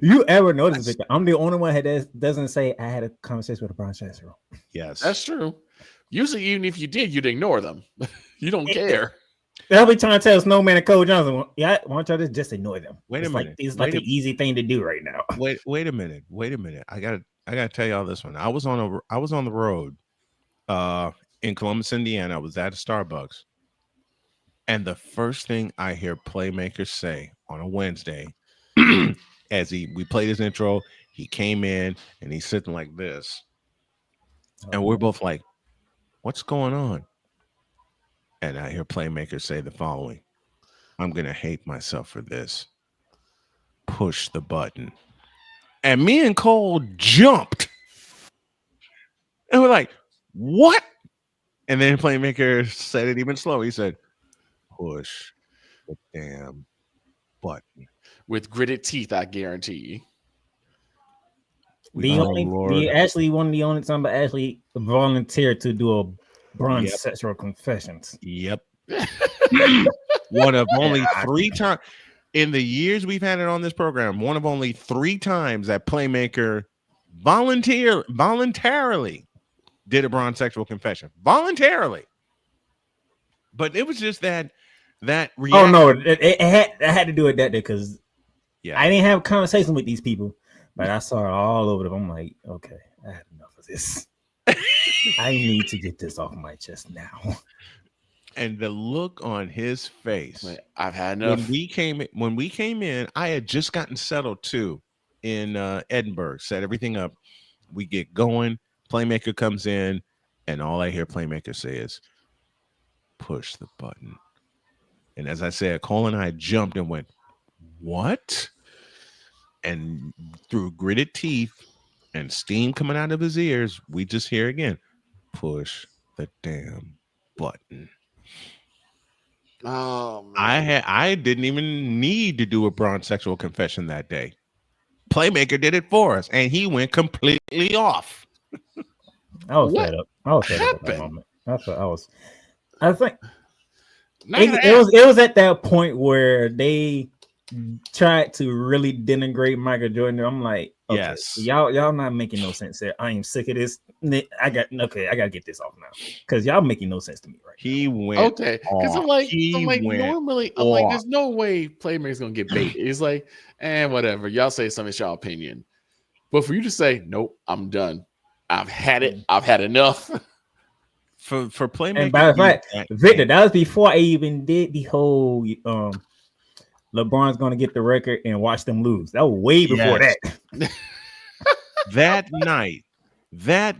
You ever notice, Victor? I'm the only one that doesn't say I had a conversation with a bronsexual. Yes, that's true. Usually, even if you did, you'd ignore them. You don't care. They'll be trying to tell Snowman and Cole Johnson, yeah, why don't y'all just ignore them? Wait a minute. It's like an easy thing to do right now. Wait a minute. I gotta tell y'all this one. I was on the road in Columbus, Indiana. I was at a Starbucks. And the first thing I hear Playmaker say on a Wednesday, as we played his intro, he came in and he's sitting like this. And we're both like, what's going on? And I hear Playmaker say the following: I'm going to hate myself for this. Push the button. And me and Cole jumped. And we're like, what? And then Playmaker said it even slower. He said, push the damn button. With gritted teeth, I guarantee. Actually one of the only time I actually volunteered to do a bronze sexual confessions. Yep. One of only 3 times in the years we've had it on this program. One of only 3 times that Playmaker voluntarily did a bronze sexual confession. Voluntarily. But it was just that reaction. Oh no, I had to do it that day because I didn't have a conversation with these people, but I saw it all over them. I'm like, okay, I had enough of this. I need to get this off my chest now. And the look on his face. I've had enough. When we came in, I had just gotten settled too in Edinburgh, set everything up. We get going. Playmaker comes in, and all I hear Playmaker say is, push the button. And as I said, Cole and I jumped and went, what? And through gritted teeth and steam coming out of his ears, we just hear again, push the damn button. Oh man. I didn't even need to do a bronze sexual confession that day. Playmaker did it for us, and he went completely off. I was fed up. I was fed up at that moment. I think it was at that point where they tried to really denigrate Michael Jordan. I'm like, okay, yes, y'all not making no sense there. I am sick of this. I gotta get this off now because y'all making no sense to me right He now. went okay because I'm like normally I'm like there's no way Playmaker's gonna get bait. It's like whatever, y'all say something, it's y'all opinion, but for you to say nope, I'm done, I've had it, I've had enough. For Playmaker, and by the fact, Victor, that was before I even did the whole LeBron's gonna get the record and watch them lose. That was way before that. That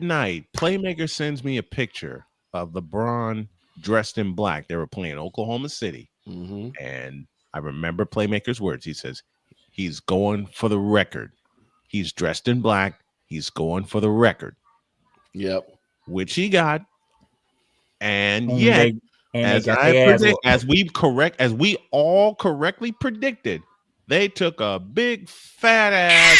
night, Playmaker sends me a picture of LeBron dressed in black. They were playing Oklahoma City. And I remember Playmaker's words. He says, he's going for the record. He's dressed in black. He's going for the record. Yep. Which he got. And yet, as we all correctly predicted, they took a big fat ass.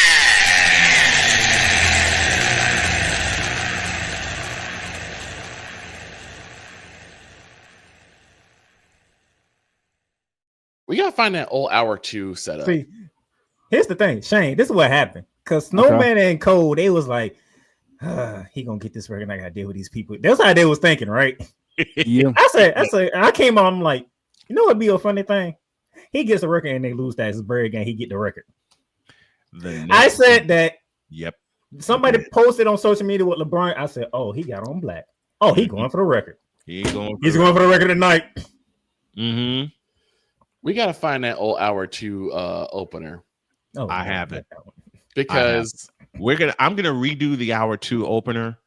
We gotta find that old hour 2 setup. See, here's the thing, Shane. This is what happened. Because Snowman and Cole, they was like, he gonna get this record. I gotta deal with these people. That's how they was thinking, right? Yeah. I said, I came on. I'm like, you know what'd be a funny thing? He gets a record and they lose that. It's a very game. He get the record. I said that. Yep. Somebody posted on social media with LeBron. I said, oh, he got on black. Oh, he going for the record. He's going for the record tonight. Mm-hmm. We got to find that old hour 2 opener. Oh, I have it. Because I'm gonna redo the hour 2 opener,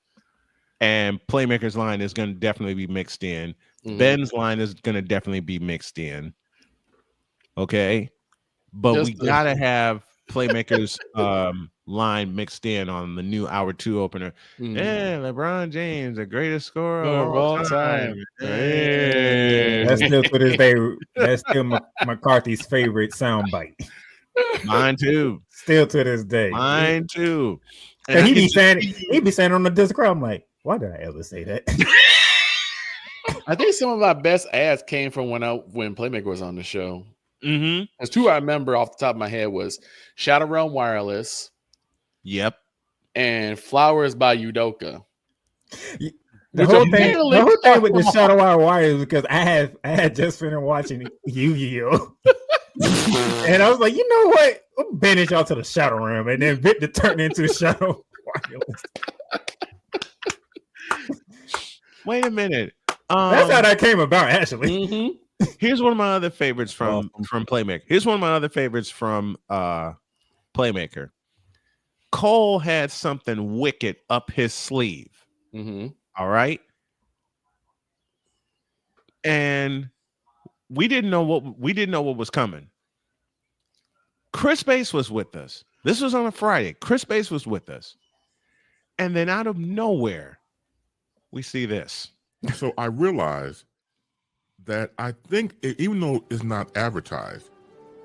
and Playmaker's line is gonna definitely be mixed in. Ben's line is gonna definitely be mixed in. Okay, but we gotta have Playmaker's line mixed in on the new hour 2 opener. Yeah, LeBron James, the greatest scorer of all time. That's still to this day. That's still McCarthy's favorite soundbite. Mine too. Still to this day. Mine too. And he be saying on the Discord, I'm like, why did I ever say that? I think some of my best ads came from when Playmaker was on the show. Mm-hmm. There's 2 I remember off the top of my head was Shadow Realm Wireless. Yep. And Flowers by Udoka. The whole thing with the Shadow Hour Wire is because I had just finished watching Yu-Gi-Oh! And I was like, you know what? I'll banish y'all to the Shadow Realm, and then Victor turned into Shadow Wireless. Wait a minute. That's how that came about, actually. Mm-hmm. Here's one of my other favorites from Playmaker. Here's one of my other favorites from Playmaker. Cole had something wicked up his sleeve. Mm-hmm. All right. And we didn't know what was coming. Chris Bass was with us. This was on a Friday. Chris Bass was with us. And then out of nowhere, we see this. So I realized that I think even though it's not advertised,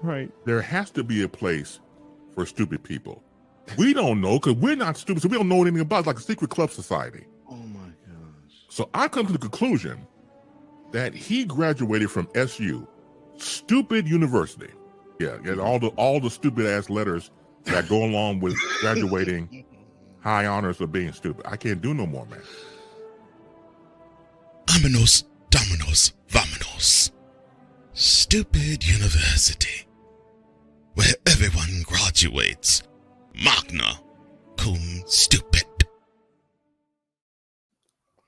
right, there has to be a place for stupid people. We don't know because we're not stupid, so we don't know anything about it. It's like a secret club society. Oh my gosh. So I come to the conclusion that he graduated from SU, stupid university. Yeah, all the stupid ass letters that go along with graduating, high honors of being stupid. I can't do no more, man. Vámonos, dominos, vámonos. Stupid university, where everyone graduates. Magna cum stupid.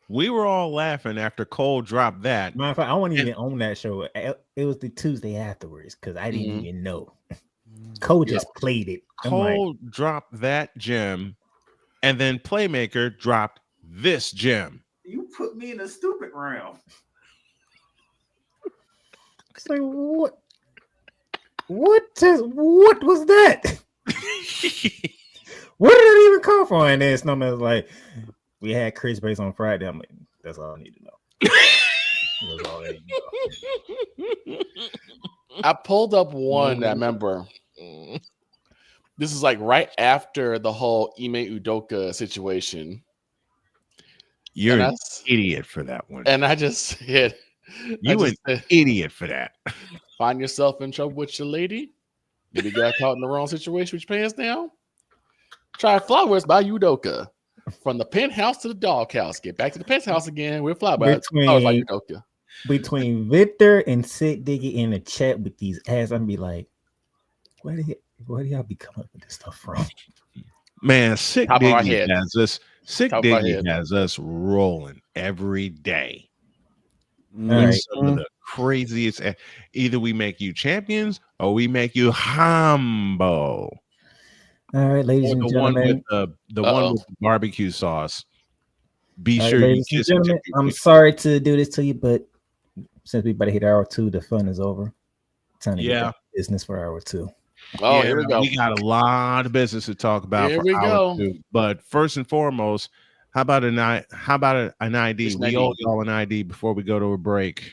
We were all laughing after Cole dropped that. Matter of fact, I wasn't even on that show. It was the Tuesday afterwards because I didn't even know. Cole just played it. Cole dropped that gem, and then Playmaker dropped this gem. You put me in a stupid realm. It's like, what? What was that? Where did it even come from? And then Snowman was like, we had Chris Bass on Friday. I'm like, that's all I need to know. That's all I need to know. I pulled up one that I remember. This is like right after the whole Ime Udoka situation. You're an idiot for that one. And I just said, idiot for that. Find yourself in trouble with your lady? Maybe got caught in the wrong situation with your pants down? Try Flowers by Udoka. From the penthouse to the doghouse. Get back to the penthouse again. We're Flowers by Udoka. Between Victor and Sid Diggy in the chat with these ads, I'm be like, where do y'all be coming up with this stuff from? Man, Sick Diggy has us rolling every day. With some of the craziest. Either we make you champions or we make you humble. All right, ladies and gentlemen. The one with the barbecue sauce. Be sure ladies and gentlemen, I'm sorry to do this to you, but since we about to hit hour 2, the fun is over. Time to get business for hour 2. Oh, here we go. We got a lot of business to talk about. Here we go. 2. But first and foremost, how about an ID? We owe y'all an ID before we go to a break.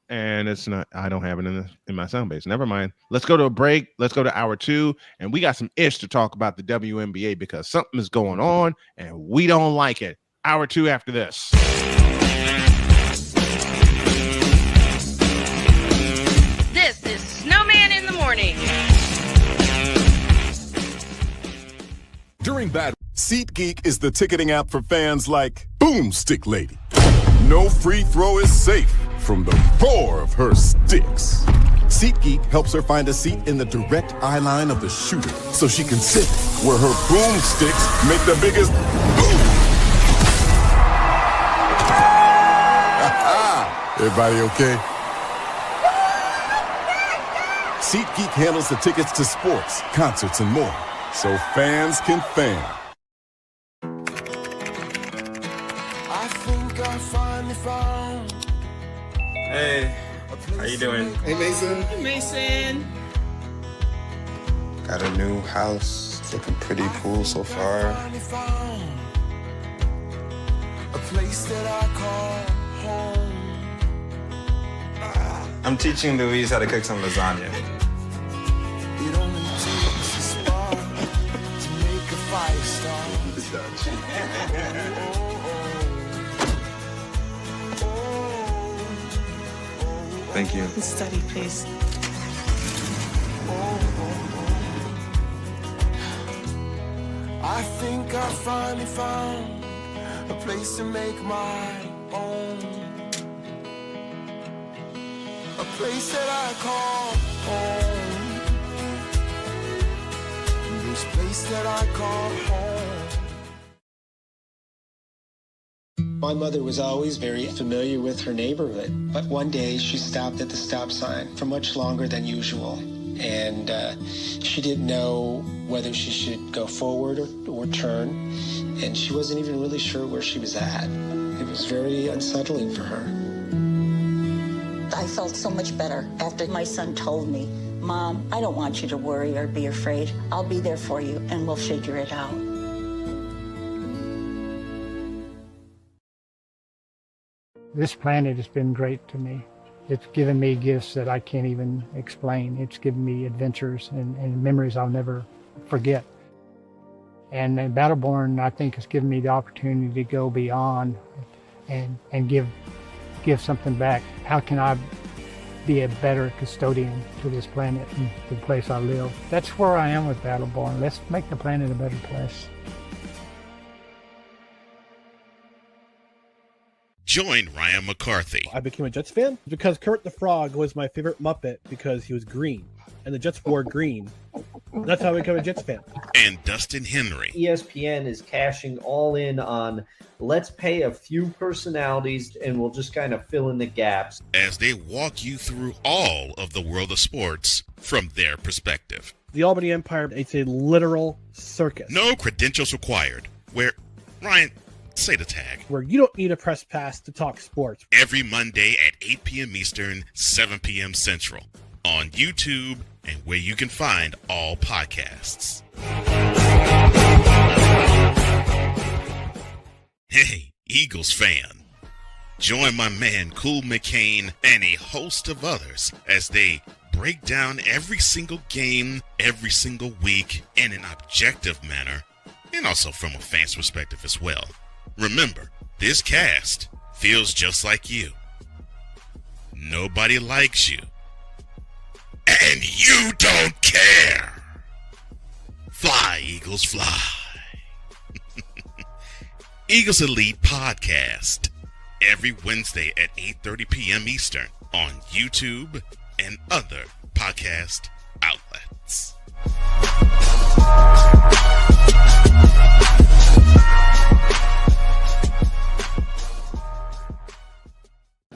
And it's not. I don't have it in my sound base. Never mind. Let's go to a break. Let's go to hour 2, and we got some ish to talk about the WNBA because something is going on, and we don't like it. Hour 2 after this. This is Snowman in the morning. During bad, SeatGeek is the ticketing app for fans like Boomstick Lady. No free throw is safe from the roar of her sticks. SeatGeek helps her find a seat in the direct eye line of the shooter so she can sit where her boomsticks make the biggest boom. Everybody okay? SeatGeek handles the tickets to sports, concerts, and more, so fans can fan. I think I finally found. Hey, how you doing? Hey, Mason. Hey, Mason. Got a new house. It's looking pretty cool so far. A place that I call home. I'm teaching Louise how to cook some lasagna. It only takes a spark to make a fire start. Thank you. Study, please. I think I finally found a place to make my own. A place that I call home. This place that I call home. My mother was always very familiar with her neighborhood, but one day she stopped at the stop sign for much longer than usual. And she didn't know whether she should go forward or turn, and she wasn't even really sure where she was at. It was very unsettling for her. I felt so much better after my son told me, Mom, I don't want you to worry or be afraid. I'll be there for you, and we'll figure it out. This planet has been great to me. It's given me gifts that I can't even explain. It's given me adventures and memories I'll never forget. And Battleborn, I think, has given me the opportunity to go beyond and give something back. How can I be a better custodian to this planet and the place I live? That's where I am with Battleborn. Let's make the planet a better place. Join Ryan McCarthy. I became a Jets fan because Kermit the Frog was my favorite Muppet because he was green, and the Jets wore green. That's how I became a Jets fan. And Dustin Henry. ESPN is cashing all in on let's pay a few personalities and we'll just kind of fill in the gaps. As they walk you through all of the world of sports from their perspective. The Albany Empire, it's a literal circus. No credentials required. Where, Ryan, say the tag. Where you don't need a press pass to talk sports. Every Monday at 8 p.m. Eastern, 7 p.m. Central. On YouTube and where you can find all podcasts. Hey, Eagles fan. Join my man Cool McCain and a host of others as they break down every single game, every single week in an objective manner, and also from a fan's perspective as well. Remember, this cast feels just like you. Nobody likes you. And you don't care. Fly, Eagles, fly. Eagles Elite Podcast. Every Wednesday at 8:30 p.m. Eastern on YouTube and other podcast outlets.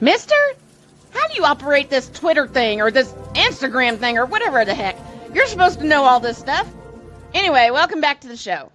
Mister? How do you operate this Twitter thing or this Instagram thing or whatever the heck? You're supposed to know all this stuff. Anyway, welcome back to the show.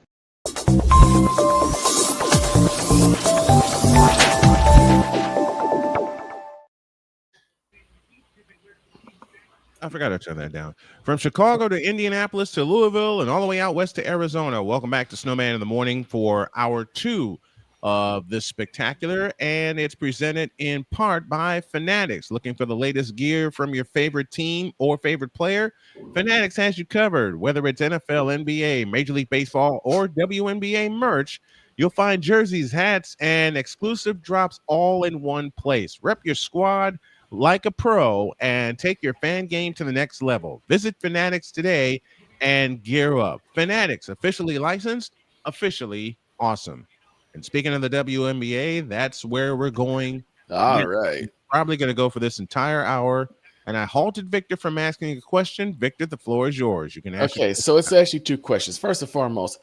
I forgot to turn that down. From Chicago to Indianapolis to Louisville and all the way out west to Arizona. Welcome back to Snowman in the Morning for hour 2 of this spectacular, and it's presented in part by Fanatics. Looking for the latest gear from your favorite team or favorite player? Fanatics has you covered. Whether it's NFL, NBA, Major League Baseball, or WNBA merch, you'll find jerseys, hats, and exclusive drops all in one place. Rep your squad like a pro and take your fan game to the next level. Visit Fanatics today and gear up. Fanatics, officially licensed, officially awesome. And speaking of the WNBA, that's where we're going. All right. Probably going to go for this entire hour. And I halted Victor from asking a question. Victor, the floor is yours. You can ask. Okay, so it's actually 2 questions. First and foremost,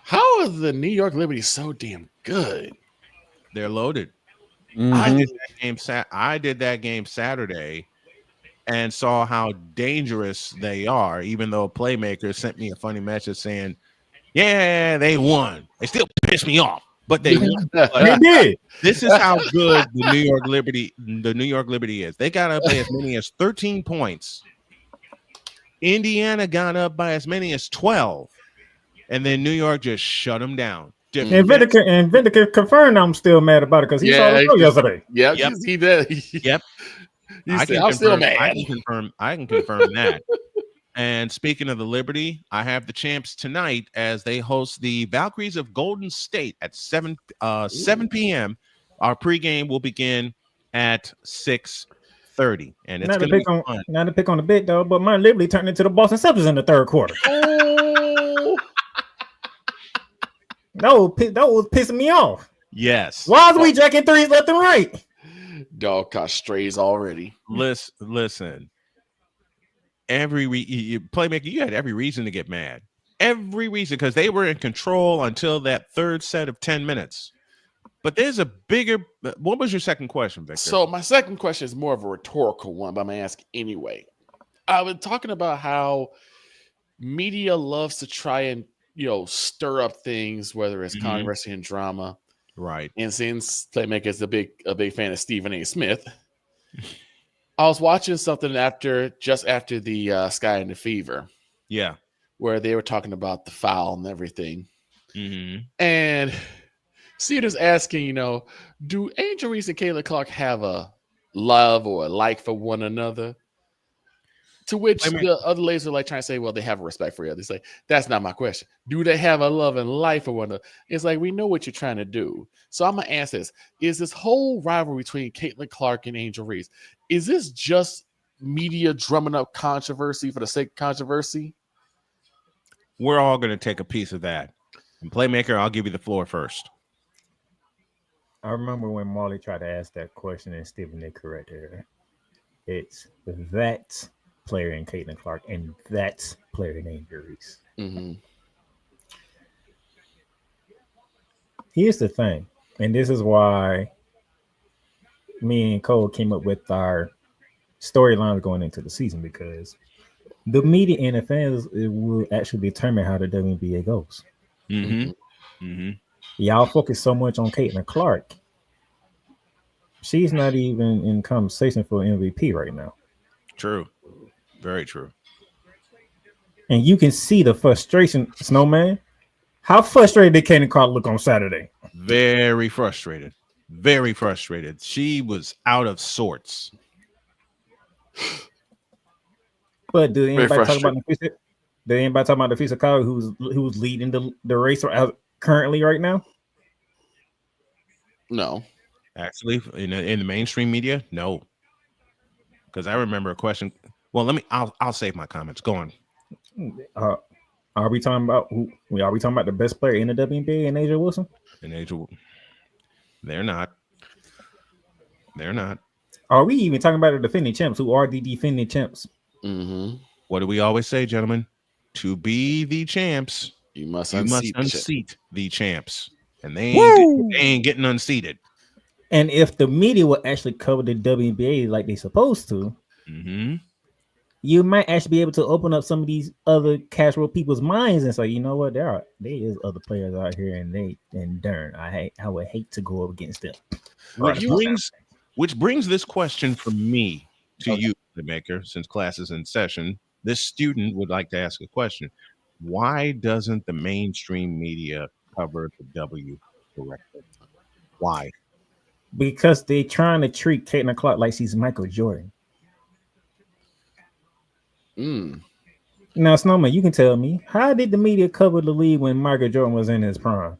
how are the New York Liberties so damn good? They're loaded. I did that game Saturday and saw how dangerous they are. Even though Playmaker sent me a funny message saying, "Yeah, they won. They still piss me off, but they won." They did. This is how good the New York Liberty is. They got up by as many as 13 points. Indiana got up by as many as 12, and then New York just shut them down. And Vindicator confirmed I'm still mad about it because he saw the show yesterday. Yep. He did. Yep. He said, I'm still mad. I can confirm that. And speaking of the Liberty, I have the champs tonight as they host the Valkyries of Golden State at 7 p.m. Our pregame will begin at 6:30, and it's Not going to to be fun. Not to pick on the big dog, but my Liberty turned into the Boston Celtics in the third quarter. That was pissing me off. Yes. Why are we jacking threes left and right? Dog caught strays already. Listen. Playmaker, you had every reason to get mad. Every reason, because they were in control until that third set of 10 minutes. But there's a bigger. What was your second question, Victor? So my second question is more of a rhetorical one, but I'm gonna ask anyway. I was talking about how media loves to try and stir up things, whether it's controversy and drama, right? And since Playmaker is a big fan of Stephen A. Smith, I was watching something just after the Sky and the Fever, yeah, where they were talking about the foul and everything, and Cedar's asking, do Angel Reese and Kayla Clark have a love or a like for one another? To which the other ladies are like trying to say, well, they have a respect for each other. It's like, that's not my question. Do they have a love and life for one another? It's like, we know what you're trying to do. So I'm going to ask this. Is this whole rivalry between Caitlin Clark and Angel Reese, is this just media drumming up controversy for the sake of controversy? We're all going to take a piece of that. And Playmaker, I'll give you the floor first. I remember when Marley tried to ask that question and Stephen A. corrected her. It's that player in Caitlin Clark and that player in Angel Reese. Here's the thing, and this is why me and Cole came up with our storylines going into the season, because the media and the fans will actually determine how the WNBA goes. Y'all focus so much on Caitlin Clark. She's not even in conversation for MVP right now. True. Very true. And you can see the frustration, Snowman. How frustrated did Caitlin Clark look on Saturday? Very frustrated. Very frustrated. She was out of sorts. But did anybody talk about the physical who's leading the race currently right now? No. Actually, in the mainstream media, no. Because I remember a question. Well, I'll save my comments. Go on. Are we talking about the best player in the WNBA and Asia Wilson? They're not. They're not. Are we even talking about the defending champs? Who are the defending champs? What do we always say, gentlemen? To be the champs, you must unseat the champs, and they ain't getting unseated. And if the media will actually cover the WNBA like they're supposed to, you might actually be able to open up some of these other casual people's minds and say, you know what, there is other players out here, and darn, I would hate to go up against them. Which brings this question from me to you, the maker, since class is in session. This student would like to ask a question. Why doesn't the mainstream media cover the W correctly? Why? Because they're trying to treat Caitlin Clark like she's Michael Jordan. Now, Snowman, you can tell me, how did the media cover the league when Michael Jordan was in his prime?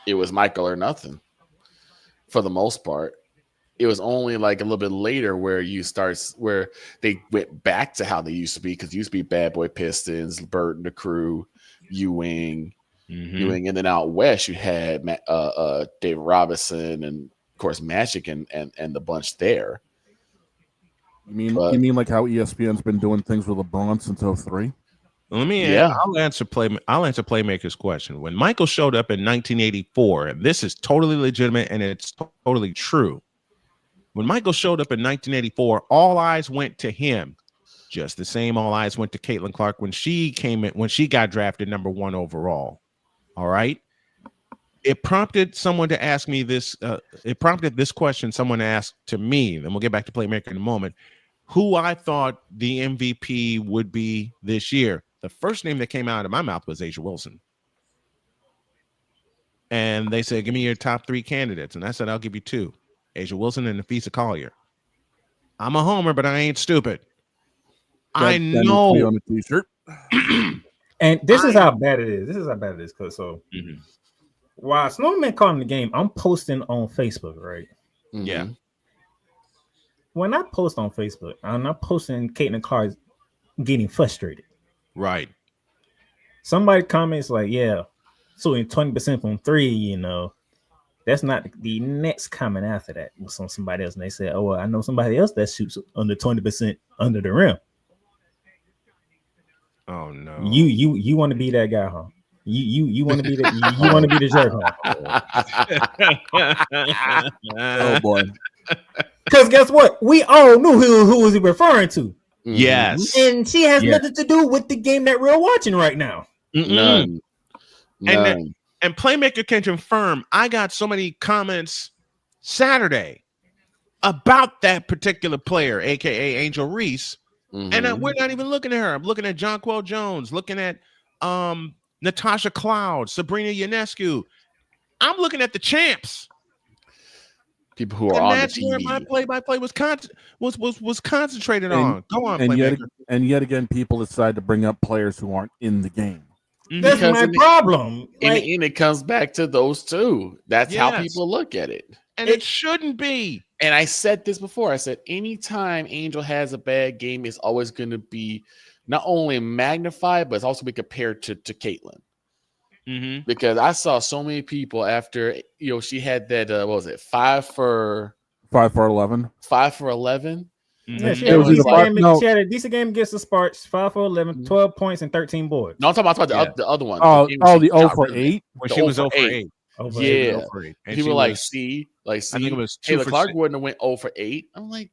It was Michael or nothing, for the most part. It was only like a little bit later where they went back to how they used to be, because it used to be Bad Boy Pistons, Bird and the Crew, Ewing, and then out west you had David Robinson and of course Magic and the bunch there. You mean like how ESPN's been doing things with LeBron since 2003? I'll answer Playmaker's question. When Michael showed up in 1984, and this is totally legitimate and it's totally true. When Michael showed up in 1984, all eyes went to him. Just the same, all eyes went to Caitlin Clark when she got drafted number 1 overall. All right. It prompted someone to ask me this. It prompted this question someone asked to me. Then we'll get back to Playmaker in a moment. Who I thought the MVP would be this year. The first name that came out of my mouth was Asia Wilson. And they said, give me your top 3 candidates. And I said, I'll give you 2. Asia Wilson and Nafisa Collier. I'm a homer, but I ain't stupid. I know. On the t-shirt. And this is how bad it is. Because while Snowman calling the game, I'm posting on Facebook, right? Yeah. When I post on Facebook, I'm not posting Caitlin Clark getting frustrated. Right. Somebody comments like, yeah, so in 20% from 3, that's not the next comment after that was on somebody else. And they said, oh, well, I know somebody else that shoots under 20% under the rim. Oh no. You want to be that guy, huh? You want to be that you want to be the jerk, huh? Oh boy. Because guess what? We all knew who was he referring to. Yes. And she has nothing to do with the game that we're watching right now. None. And Playmaker can confirm, I got so many comments Saturday about that particular player, aka Angel Reese. And we're not even looking at her. I'm looking at Jonquel Jones, looking at Natasha Cloud, Sabrina Ionescu. I'm looking at the champs. People who are on the that's TV. where my play-by-play was concentrated on. Go on, and Playmaker. yet again, people decide to bring up players who aren't in the game. That's my problem. And it comes back to those two. That's how people look at it. And it shouldn't be. And I said this before. I said anytime Angel has a bad game, it's always going to be not only magnified, but it's also be compared to Caitlin. Because I saw so many people after she had that what was it 5 for 11. 5 for 11. Yeah, she had a decent game against the Sparks. 5 for 11, 12 points and 13 boards. No, I'm talking about the other one. The 0 for 8. When she was 0 for 8. Yeah. And people I think it was Taylor Clark wouldn't have went 0 for 8. I'm like,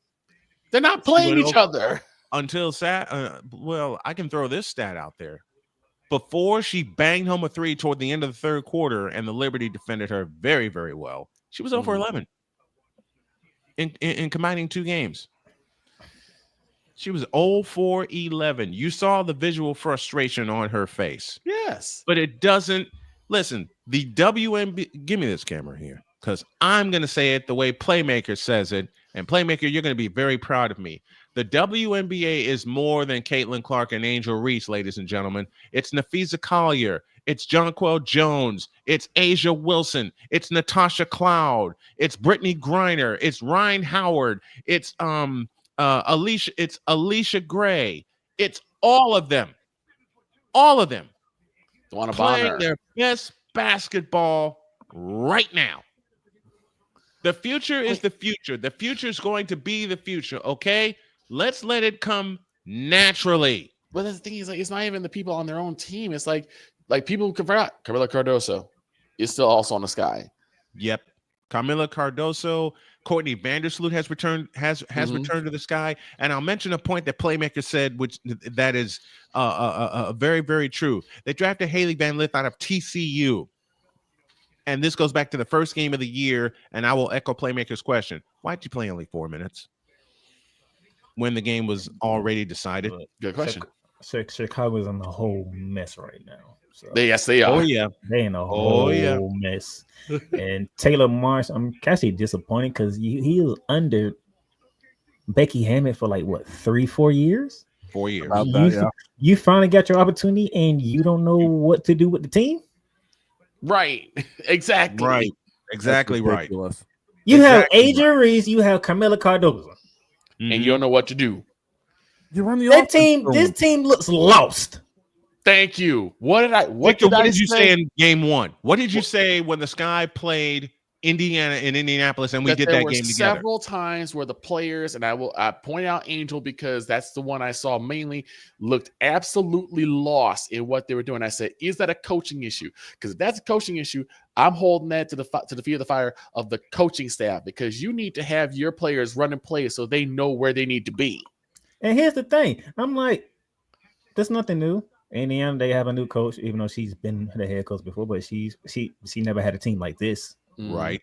they're not playing each other. Until well, I can throw this stat out there. Before she banged home a 3 toward the end of the third quarter, and the Liberty defended her very, very well, she was 0 for 11 in combining 2 games. She was 0 for 11. You saw the visual frustration on her face. Yes. But it doesn't. Listen, the WNBA. Give me this camera here, because I'm going to say it the way Playmaker says it. And Playmaker, you're going to be very proud of me. The WNBA is more than Caitlin Clark and Angel Reese, ladies and gentlemen. It's Nafisa Collier. It's Jonquel Jones. It's Asia Wilson. It's Natasha Cloud. It's Brittany Griner. It's Ryan Howard. It's Alicia. It's Alicia Gray. It's all of them. All of them playing their best basketball right now. The future is the future. The future is going to be the future. Okay, let's let it come naturally. But the thing is, it's not even the people on their own team. It's like people forgot Camila Cardoso is still also on the sky. Yep, Camila Cardoso, Courtney Vandersloot has returned to the sky. And I'll mention a point that Playmaker said, which that is very, very true. They drafted Haley Van Lith out of TCU. And this goes back to the first game of the year, and I will echo Playmaker's question. Why'd you play only 4 minutes when the game was already decided? Good question. Chicago's in a whole mess right now. So. Yes, they are. Oh, yeah. They in a whole mess. And Taylor Marsh, I'm actually disappointed because he was under Becky Hammond for 3-4 years? 4 years. You finally got your opportunity, and you don't know what to do with the team? Right. Exactly. Right. Exactly right. You have Asia Reese, you have Camila Cardoso. And you don't know what to do. You run the this team looks lost. Thank you. What did you say in game 1? What did you say when the Sky played Indiana in Indianapolis, and we did there that were game together. several times where the players, and I point out Angel because that's the one I saw mainly, looked absolutely lost in what they were doing. I said, is that a coaching issue? Because if that's a coaching issue, I'm holding that to the feet of the fire of the coaching staff, because you need to have your players running plays so they know where they need to be. And here's the thing. I'm like, there's nothing new. Indiana, they have a new coach, even though she's been the head coach before, but she never had a team like this. Right.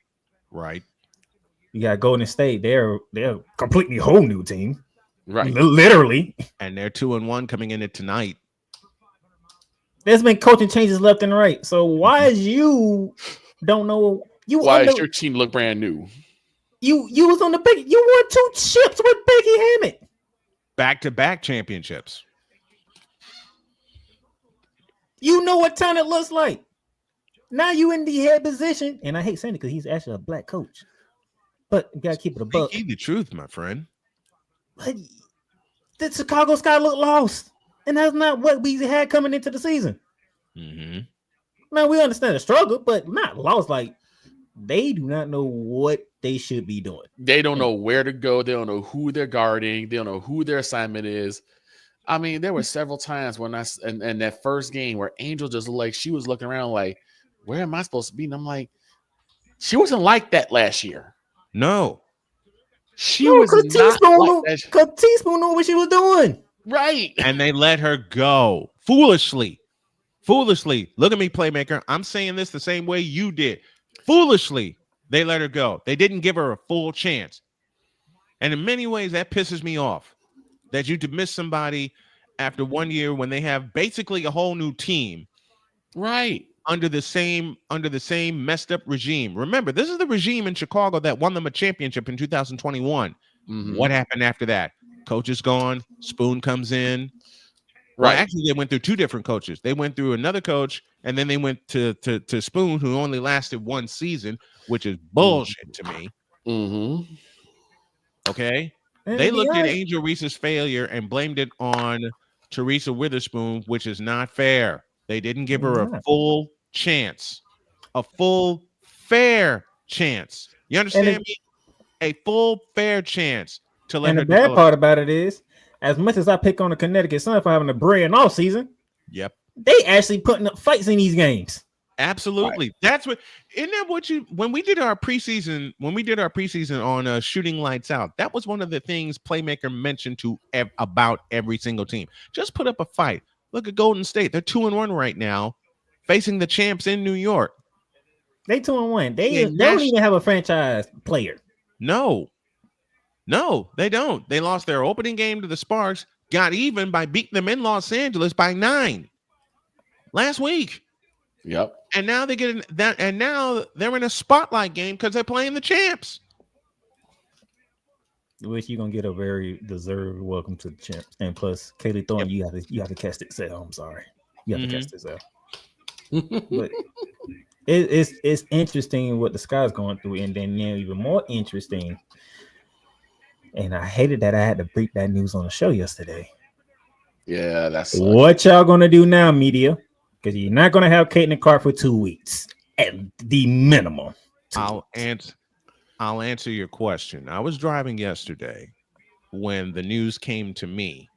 You got Golden State. They're a completely whole new team. Right. Literally. And they're 2-1 coming into tonight. There's been coaching changes left and right. So why is you don't know why does your team look brand new? You was on the big. You won 2 chips with Becky Hammond. Back-to-back championships. You know what talent looks like. Now you in the head position, and I hate saying it because he's actually a black coach. But you gotta keep it a buck. Speaking the truth, my friend. But the Chicago Sky looked lost, and that's not what we had coming into the season. Mm-hmm. Now we understand the struggle, but not lost. Like they do not know what they should be doing. They don't know where to go. They don't know who they're guarding. They don't know who their assignment is. I mean, there were several times when in that first game where Angel just looked like she was looking around like, where am I supposed to be? And I'm like, she wasn't like that last year. No. She was not like that. Because Teaspoon knew what she was doing. Right. And they let her go. Foolishly. Look at me, playmaker. I'm saying this the same way you did. Foolishly, they let her go. They didn't give her a full chance. And in many ways, that pisses me off. That you dismiss somebody after 1 year when they have basically a whole new team. Right. Under the same messed up regime. Remember, this is the regime in Chicago that won them a championship in 2021. Mm-hmm. What happened after that? Coach is gone. Spoon comes in. Right. Well, actually, they went through 2 different coaches. They went through another coach, and then they went to Spoon, who only lasted 1 season, which is bullshit to me. Mm-hmm. Okay? They looked at Angel Reese's failure and blamed it on Teresa Witherspoon, which is not fair. They didn't give her a full chance, a full fair chance. You understand me? A full fair chance to let her. And the bad part about it is, as much as I pick on the Connecticut Sun for having a brand all season, yep, they actually putting up fights in these games. Absolutely. Right. That's what, isn't that what when we did our preseason on Shooting Lights Out, that was one of the things Playmaker mentioned about every single team. Just put up a fight. Look at Golden State. They're 2-1 right now, facing the champs in New York. They 2-1. They don't even have a franchise player. No, they don't. They lost their opening game to the Sparks, got even by beating them in Los Angeles by 9 last week. Yep. And now they get that, and now they're in a spotlight game because they're playing the champs. Which you're gonna get a very deserved welcome to the champs. And plus, Kaylee Thorne, you have to catch this out. I'm sorry, you have to catch this out. But it's interesting what the Sky's going through, and then even more interesting. And I hated that I had to break that news on the show yesterday. Yeah, that's what y'all gonna do now, media. Because you're not going to have Caitlin Clark for 2 weeks at the minimum. I'll answer your question. I was driving yesterday when the news came to me,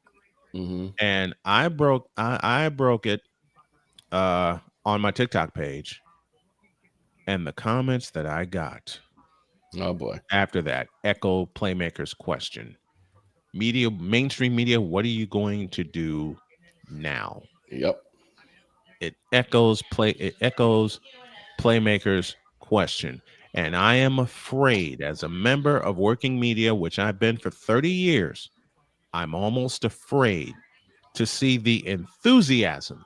and I broke it on my TikTok page, and the comments that I got. Oh boy! After that, echo Playmaker's question. Mainstream media, what are you going to do now? Yep. It echoes Playmaker's question. And I am afraid, as a member of working media, which I've been for 30 years, I'm almost afraid to see the enthusiasm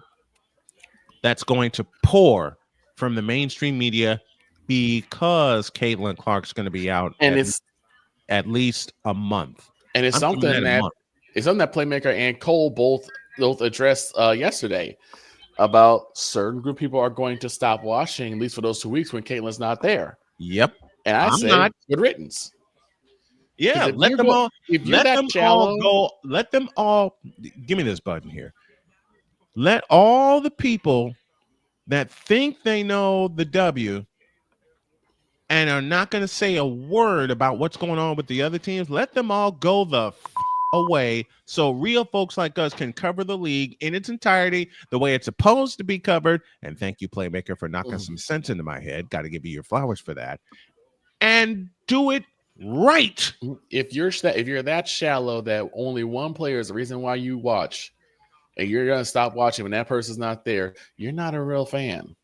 that's going to pour from the mainstream media because Caitlin Clark's going to be out and at least a month. And it's something that Playmaker and Cole both addressed yesterday. About certain group of people are going to stop watching, at least for those 2 weeks when Caitlin's not there. Yep. And I say good riddance. Yeah, let them all go. Let them all give me this button here. Let all the people that think they know the W and are not going to say a word about what's going on with the other teams, let them all go the away so real folks like us can cover the league in its entirety the way it's supposed to be covered. And thank you, Playmaker, for knocking some sense into my head. Got to give you your flowers for that. And do it right. If you're that shallow that only one player is the reason why you watch, and you're gonna stop watching when that person's not there, you're not a real fan,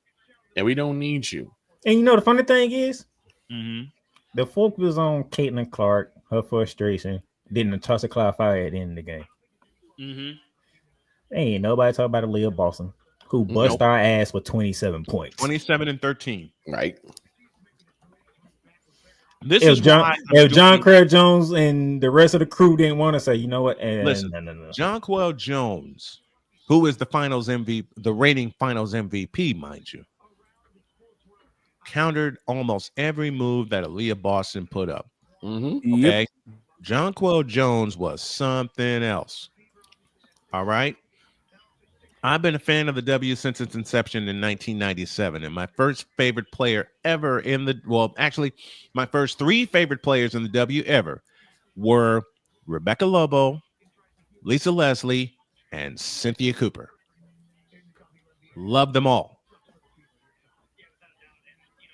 and we don't need you. And you know the funny thing is, mm-hmm. the focus was on Caitlin Clark, her frustration. Then Natasha Cloud fire at the end of the game. Mm-hmm. Ain't nobody talk about Aaliyah Boston, who bust our ass with 27 points. 27 and 13. Right. This is why John Craig Jones and the rest of the crew didn't want to say, you know what? Listen, no. John Quell Jones, who is the finals MVP, the reigning finals MVP, mind you, countered almost every move that Aaliyah Boston put up. Mm-hmm. Okay. John Quell Jones was something else. All right. I've been a fan of the W since its inception in 1997, and my first favorite player ever my first three favorite players in the W ever were Rebecca Lobo, Lisa Leslie, and Cynthia Cooper. Love them all.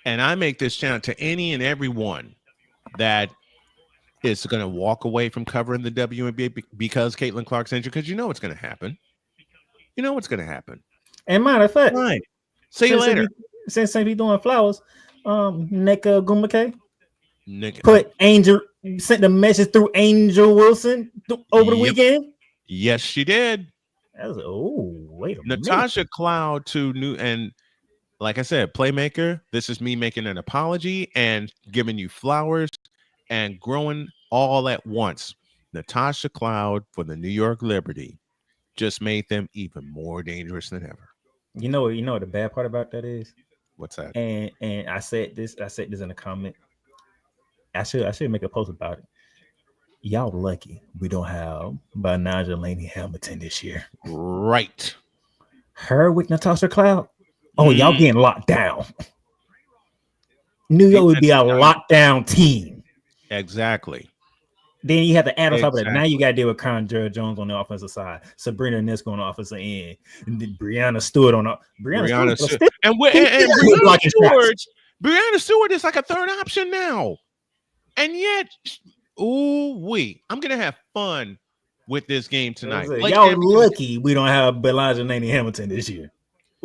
And I make this challenge to any and everyone that is going to walk away from covering the WNBA because Caitlin Clark's injured, because you know what's going to happen. You know what's going to happen. And matter of fact, right. See you later. Since we doing flowers, Nneka Ogwumike sent the message through Angel Wilson over the weekend. Yes, she did. Wait a minute. Natasha Cloud and like I said, Playmaker, this is me making an apology and giving you flowers and growing all at once. Natasha Cloud for the New York Liberty just made them even more dangerous than ever. You know what the bad part about that is? What's that? And I said this in a comment. I should make a post about it. Y'all lucky we don't have Banaja Laney Hamilton this year. Right. Her with Natasha Cloud. Oh, y'all getting locked down. New York would be a lockdown team. Exactly. Then you have to add on top of that. Now you got to deal with Conjura Jones on the offensive side, Sabrina Nisko on the offensive end, and then Brianna Stewart on the Brianna Stewart is like a third option now. And yet, I'm gonna have fun with this game tonight. Y'all lucky we don't have Belijah Laney Hamilton this year.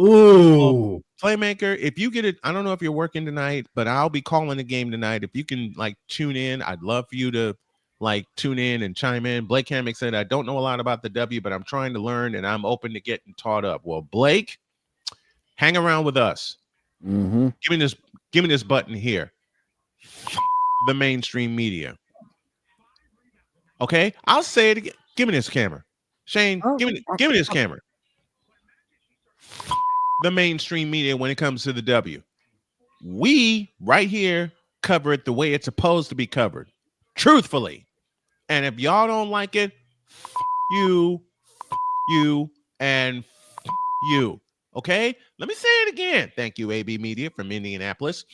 Ooh, Playmaker, if you get it, I don't know if you're working tonight, but I'll be calling the game tonight. If you can tune in, I'd love for you to tune in and chime in. Blake Hammock said, I don't know a lot about the W, but I'm trying to learn and I'm open to getting taught up. Well, Blake, hang around with us. Mm-hmm. Give me this button here. The mainstream media. Okay, I'll say it again. Give me this camera, Shane. Give me this camera. The mainstream media when it comes to the W. We right here cover it the way it's supposed to be covered, truthfully. And if y'all don't like it, you, and you. Okay? Let me say it again. Thank you, AB Media from Indianapolis.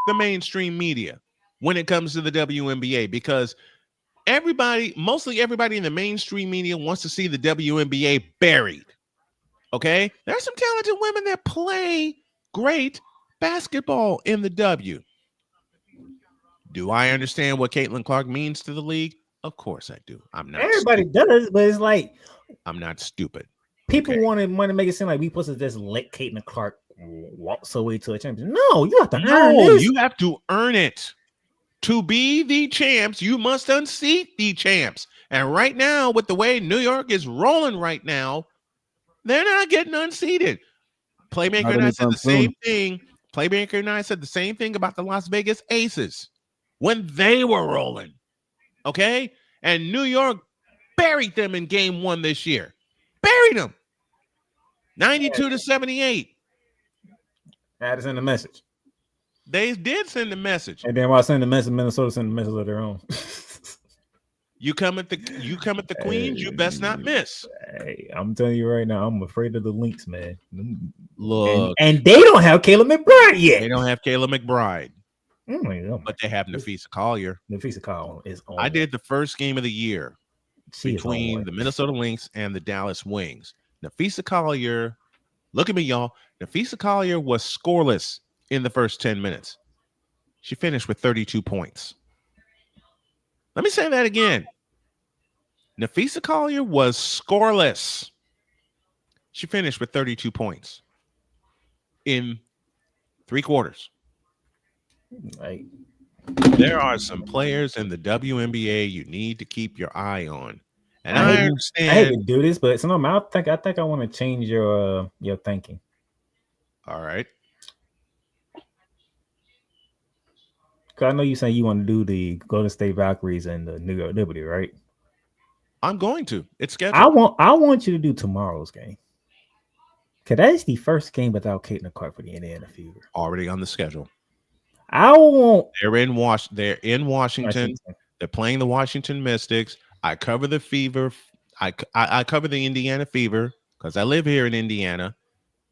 The mainstream media when it comes to the WNBA, because mostly everybody in the mainstream media wants to see the WNBA buried. Okay? There are some talented women that play great basketball in the W. Do I understand what Caitlin Clark means to the league? Of course I do. I'm not. Everybody does, but it's like I'm not stupid. People want to make it seem like we supposed to just let Caitlin Clark walk her way to a championship. No, you have to earn this. You have to earn it. To be the champs, you must unseat the champs. And right now, with the way New York is rolling right now, they're not getting unseated. Playmaker and I said the same thing. Playmaker and I said the same thing about the Las Vegas Aces when they were rolling. Okay? And New York buried them in game 1 this year. Buried them. 92-78. I had to send a message. They did send a message. And then while I send the message, Minnesota sent a message of their own. You come at the Queens, you best not miss. Hey, I'm telling you right now, I'm afraid of the Lynx, man. Look, and they don't have Caleb McBride yet. They don't have Caleb McBride, Oh but they have Nafisa Collier. Nafisa Collier is on. I did the first game of the year She is on between one. the Minnesota Lynx and the Dallas Wings. Nafisa Collier, look at me, y'all. Nafisa Collier was scoreless in the first 10 minutes. She finished with 32 points. Let me say that again. Nafisa Collier was scoreless. She finished with 32 points in 3 quarters. Like, there are some players in the WNBA you need to keep your eye on. And I hate understand. to do this, but Snowman, I think I want to change your thinking. All right. Cause I know you saying you want to do the Golden State Valkyries and the New York Liberty, right? I'm going to. It's scheduled. I want you to do tomorrow's game. Cause that's the first game without Caitlin Clark for the Indiana Fever. Already on the schedule. I won't. They're in Washington. They're playing the Washington Mystics. I cover the Fever. I cover the Indiana Fever because I live here in Indiana.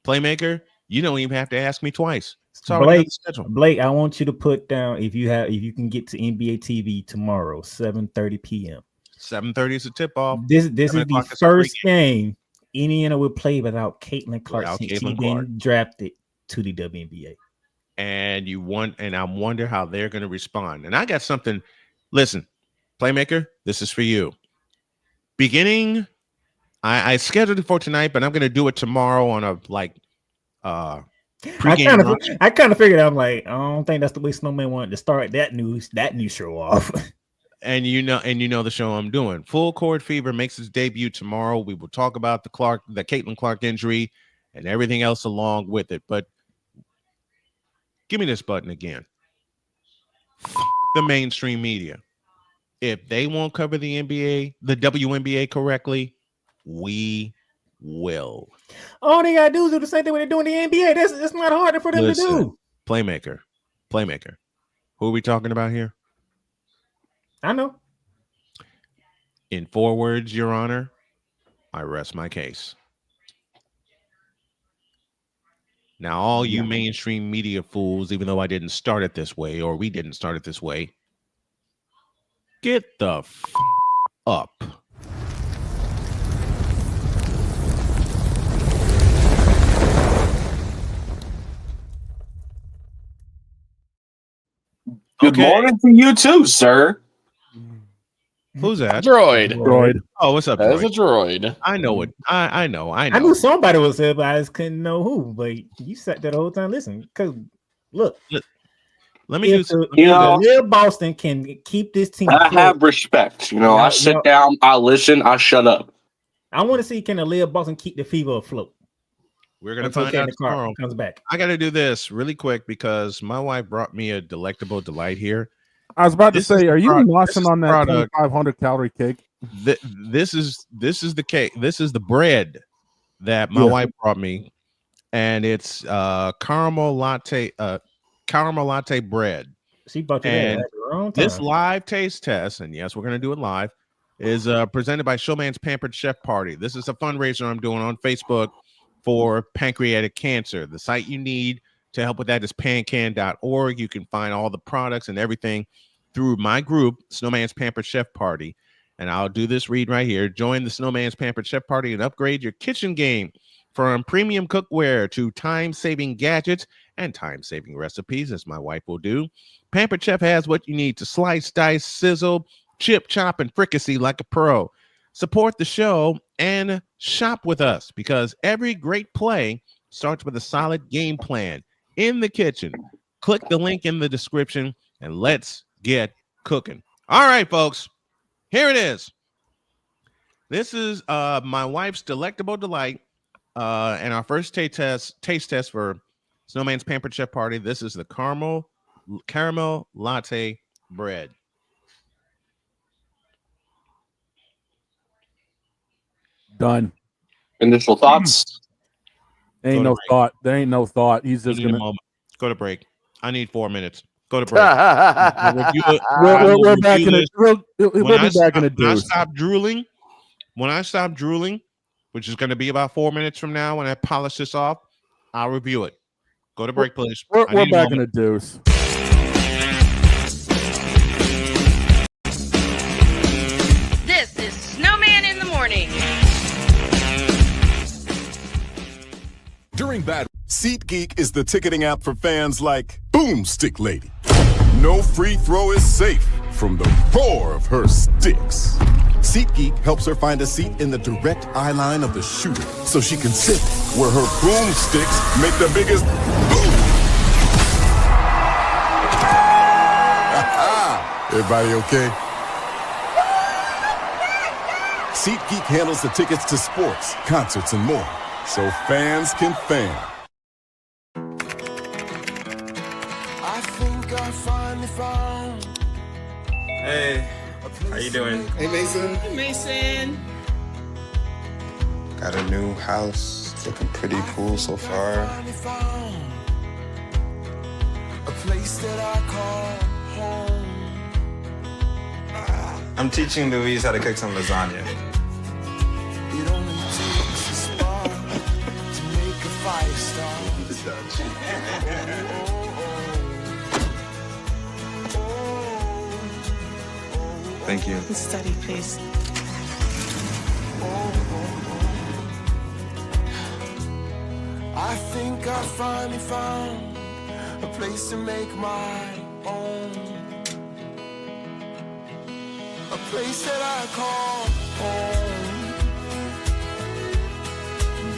Playmaker, you don't even have to ask me twice. It's already on the schedule. Blake, I want you to put down if you can get to NBA TV tomorrow, 7:30 p.m. 7:30 is a tip off. This is the first game Indiana will play without Caitlin Clark since she's been drafted to the WNBA. And I wonder how they're going to respond. And I got something. Listen, Playmaker, this is for you. Beginning, I scheduled it for tonight, but I'm going to do it tomorrow on a pregame. I kind of figured. I'm like, I don't think that's the way Snowman wanted to start that new show off. And you know the show I'm doing. Full Court Fever makes its debut tomorrow. We will talk about the Caitlin Clark injury and everything else along with it. But give me this button again. The mainstream media. If they won't cover the WNBA correctly, we will. All they gotta do is do the same thing when they're doing the NBA. That's not harder for them to do. Playmaker. Who are we talking about here? I know. In 4 words, Your Honor, I rest my case. Now, all you mainstream media fools, even though I didn't start it this way, or we didn't start it this way, get the up. Good morning to you too, sir. Who's that? Droid. Oh, what's up, That's a droid. I know it. I know. I knew somebody was there, but I just couldn't know who. But you sat there the whole time listening. Because look, let me do some. Little Boston can keep this team. I have respect. I sit down, I listen, I shut up. I want to see can the Little Boston keep the Fever afloat. We're gonna find out tomorrow. Comes back. I got to do this really quick because my wife brought me a delectable delight here. I was about to say, are you noshing on that 2,500 calorie cake? This is the cake. This is the bread that my wife brought me, and it's caramel latte bread. She brought you that at the wrong time. This live taste test, and yes, we're gonna do it live, is presented by Showman's Pampered Chef Party. This is a fundraiser I'm doing on Facebook for pancreatic cancer. The site you need to help with that is pancan.org. You can find all the products and everything through my group, Snowman's Pampered Chef Party. And I'll do this read right here. Join the Snowman's Pampered Chef Party and upgrade your kitchen game from premium cookware to time-saving gadgets and time-saving recipes, as my wife will do. Pampered Chef has what you need to slice, dice, sizzle, chip, chop, and fricassee like a pro. Support the show and shop with us because every great play starts with a solid game plan in the kitchen. Click the link in the description and let's get cooking. All right, folks, here it is. This is my wife's delectable delight and our first taste test for Snowman's Pampered Chef Party. This is the caramel latte bread. Done. Initial thoughts? Ain't no thought. There ain't no thought. He's just gonna Go to break. I need 4 minutes. Go to break. I'll review it. I will We're back review in this. we'll be back in a When I deuce. stop drooling, which is going to be about 4 minutes from now when I polish this off, I'll review it. Go to break, please. We're back in a deuce. This is Snowman in the morning. During bad, SeatGeek is the ticketing app for fans like Boomstick Lady. No free throw is safe from the roar of her sticks. SeatGeek helps her find a seat in the direct eye line of the shooter so she can sit where her boomsticks make the biggest boom. Everybody okay? SeatGeek handles the tickets to sports, concerts, and more, so fans can fan. I think I finally found. Hey, how you doing? Hey, Mason. Hey, Mason. Got a new house. It's looking pretty cool so far. A place that I call home. I'm teaching Louise how to cook some lasagna. It only takes a spark to make a fire start. Thank you. Study, please. I think I finally found a place to make my own. A place that I call home.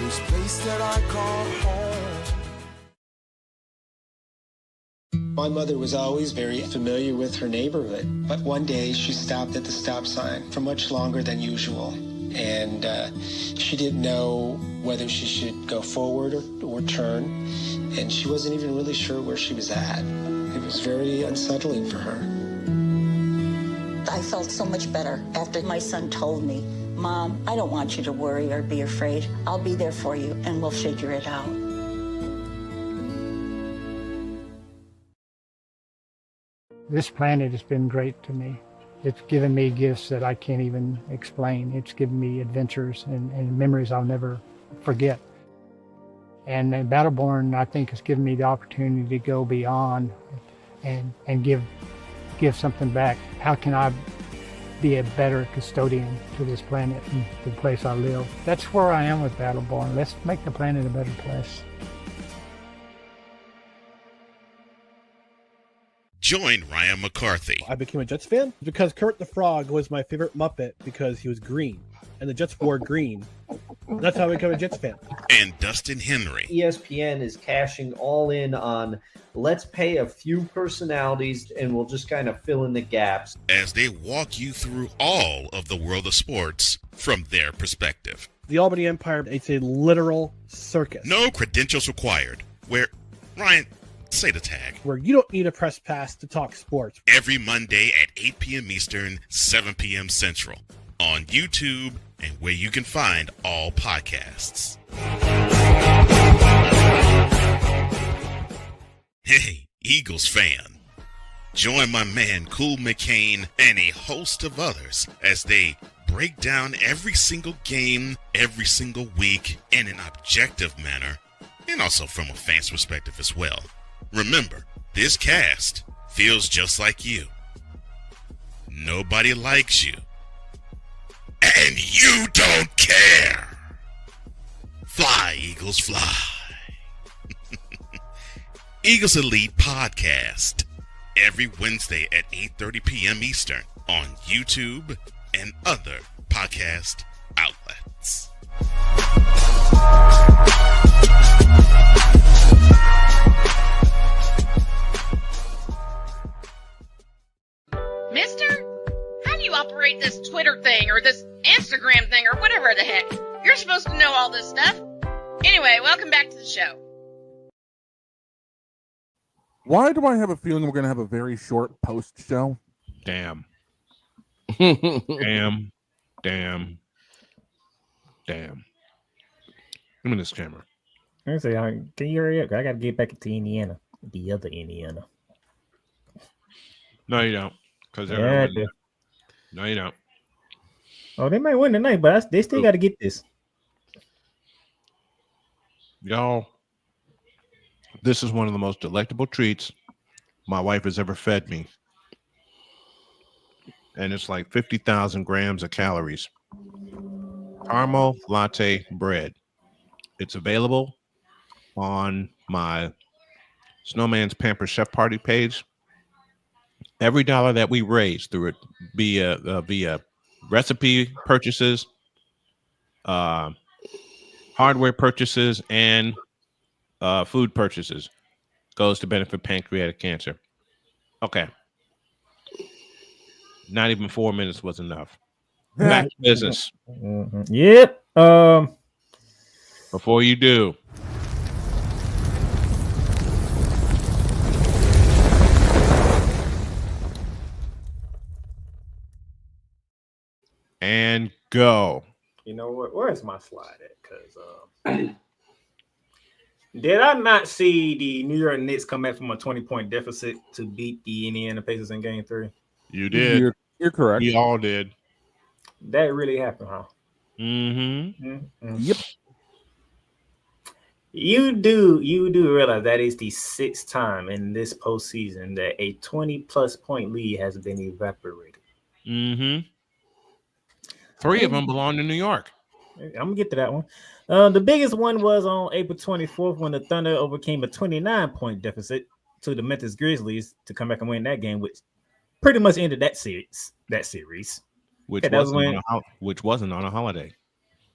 This place that I call home. My mother was always very familiar with her neighborhood, but one day she stopped at the stop sign for much longer than usual. And she didn't know whether she should go forward or turn, and she wasn't even really sure where she was at. It was very unsettling for her. I felt so much better after my son told me, Mom, I don't want you to worry or be afraid. I'll be there for you, and we'll figure it out. This planet has been great to me. It's given me gifts that I can't even explain. It's given me adventures and memories I'll never forget. And Battleborn, I think, has given me the opportunity to go beyond and give something back. How can I be a better custodian to this planet and the place I live? That's where I am with Battleborn. Let's make the planet a better place. Join Ryan McCarthy. I became a Jets fan because Kurt the Frog was my favorite Muppet because he was green, and the Jets wore green. That's how I became a Jets fan. And Dustin Henry. ESPN is cashing all in on let's pay a few personalities and we'll just kind of fill in the gaps. As they walk you through all of the world of sports from their perspective. The Albany Empire, it's a literal circus. No credentials required. Where, Ryan, say the tag. Where you don't need a press pass to talk sports. Every Monday at 8 p.m. Eastern, 7 p.m. Central. On YouTube and where you can find all podcasts. Hey, Eagles fan. Join my man Cool McCain and a host of others as they break down every single game, every single week in an objective manner, and also from a fan's perspective as well. Remember, this cast feels just like you. Nobody likes you. And you don't care. Fly, Eagles, fly. Eagles Elite Podcast. Every Wednesday at 8:30 p.m. Eastern on YouTube and other podcast outlets. Mister, how do you operate this Twitter thing or this Instagram thing or whatever the heck? You're supposed to know all this stuff. Anyway, welcome back to the show. Why do I have a feeling we're going to have a very short post show? Damn. Damn. Give me this camera. I say, can you hurry up? I got to get back to Indiana, the other Indiana. No, you don't. Because they're Yeah, gonna win. No, you don't. Oh, they might win tonight, but they still got to get this. Y'all, this is one of the most delectable treats my wife has ever fed me. And it's like 50,000 grams of calories. Caramel latte bread. It's available on my Snowman's Pamper Chef Party page. Every dollar that we raise through it via recipe purchases, hardware purchases, and food purchases goes to benefit pancreatic cancer. Okay. Not even 4 minutes was enough. Back to business. Yep. Before you do, and go. You know what? Where's my slide at? Because did I not see the New York Knicks come back from a 20-point deficit to beat the Indiana Pacers in Game 3? You did. You're correct. We all did. That really happened, huh? Mm-hmm. Yep. You do realize that is the 6th time in this postseason that a 20-plus point lead has been evaporated. Mm-hmm. 3 of them belong to New York. I'm gonna get to that one. The biggest one was on April 24th when the Thunder overcame a 29-point deficit to the Memphis Grizzlies to come back and win that game, which pretty much ended that series. Which wasn't on a holiday.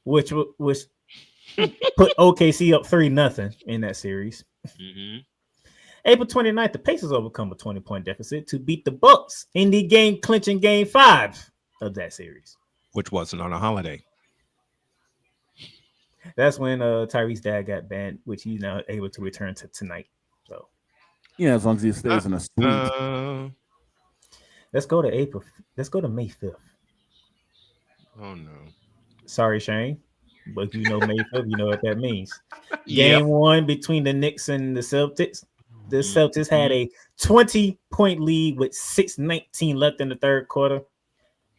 Which put OKC up 3-0 in that series. Mm-hmm. April 29th, the Pacers overcome a 20-point deficit to beat the Bucks in the game-clinching Game 5 of that series. Which wasn't on a holiday. That's when Tyrese's dad got banned, which he's now able to return to tonight. So, yeah, as long as he stays in a suite. Let's go to May 5th. Oh no. Sorry, Shane. But you know May 5th, you know what that means. Game 1 between the Knicks and the Celtics. The Celtics had a 20-point lead with 6:19 left in the third quarter.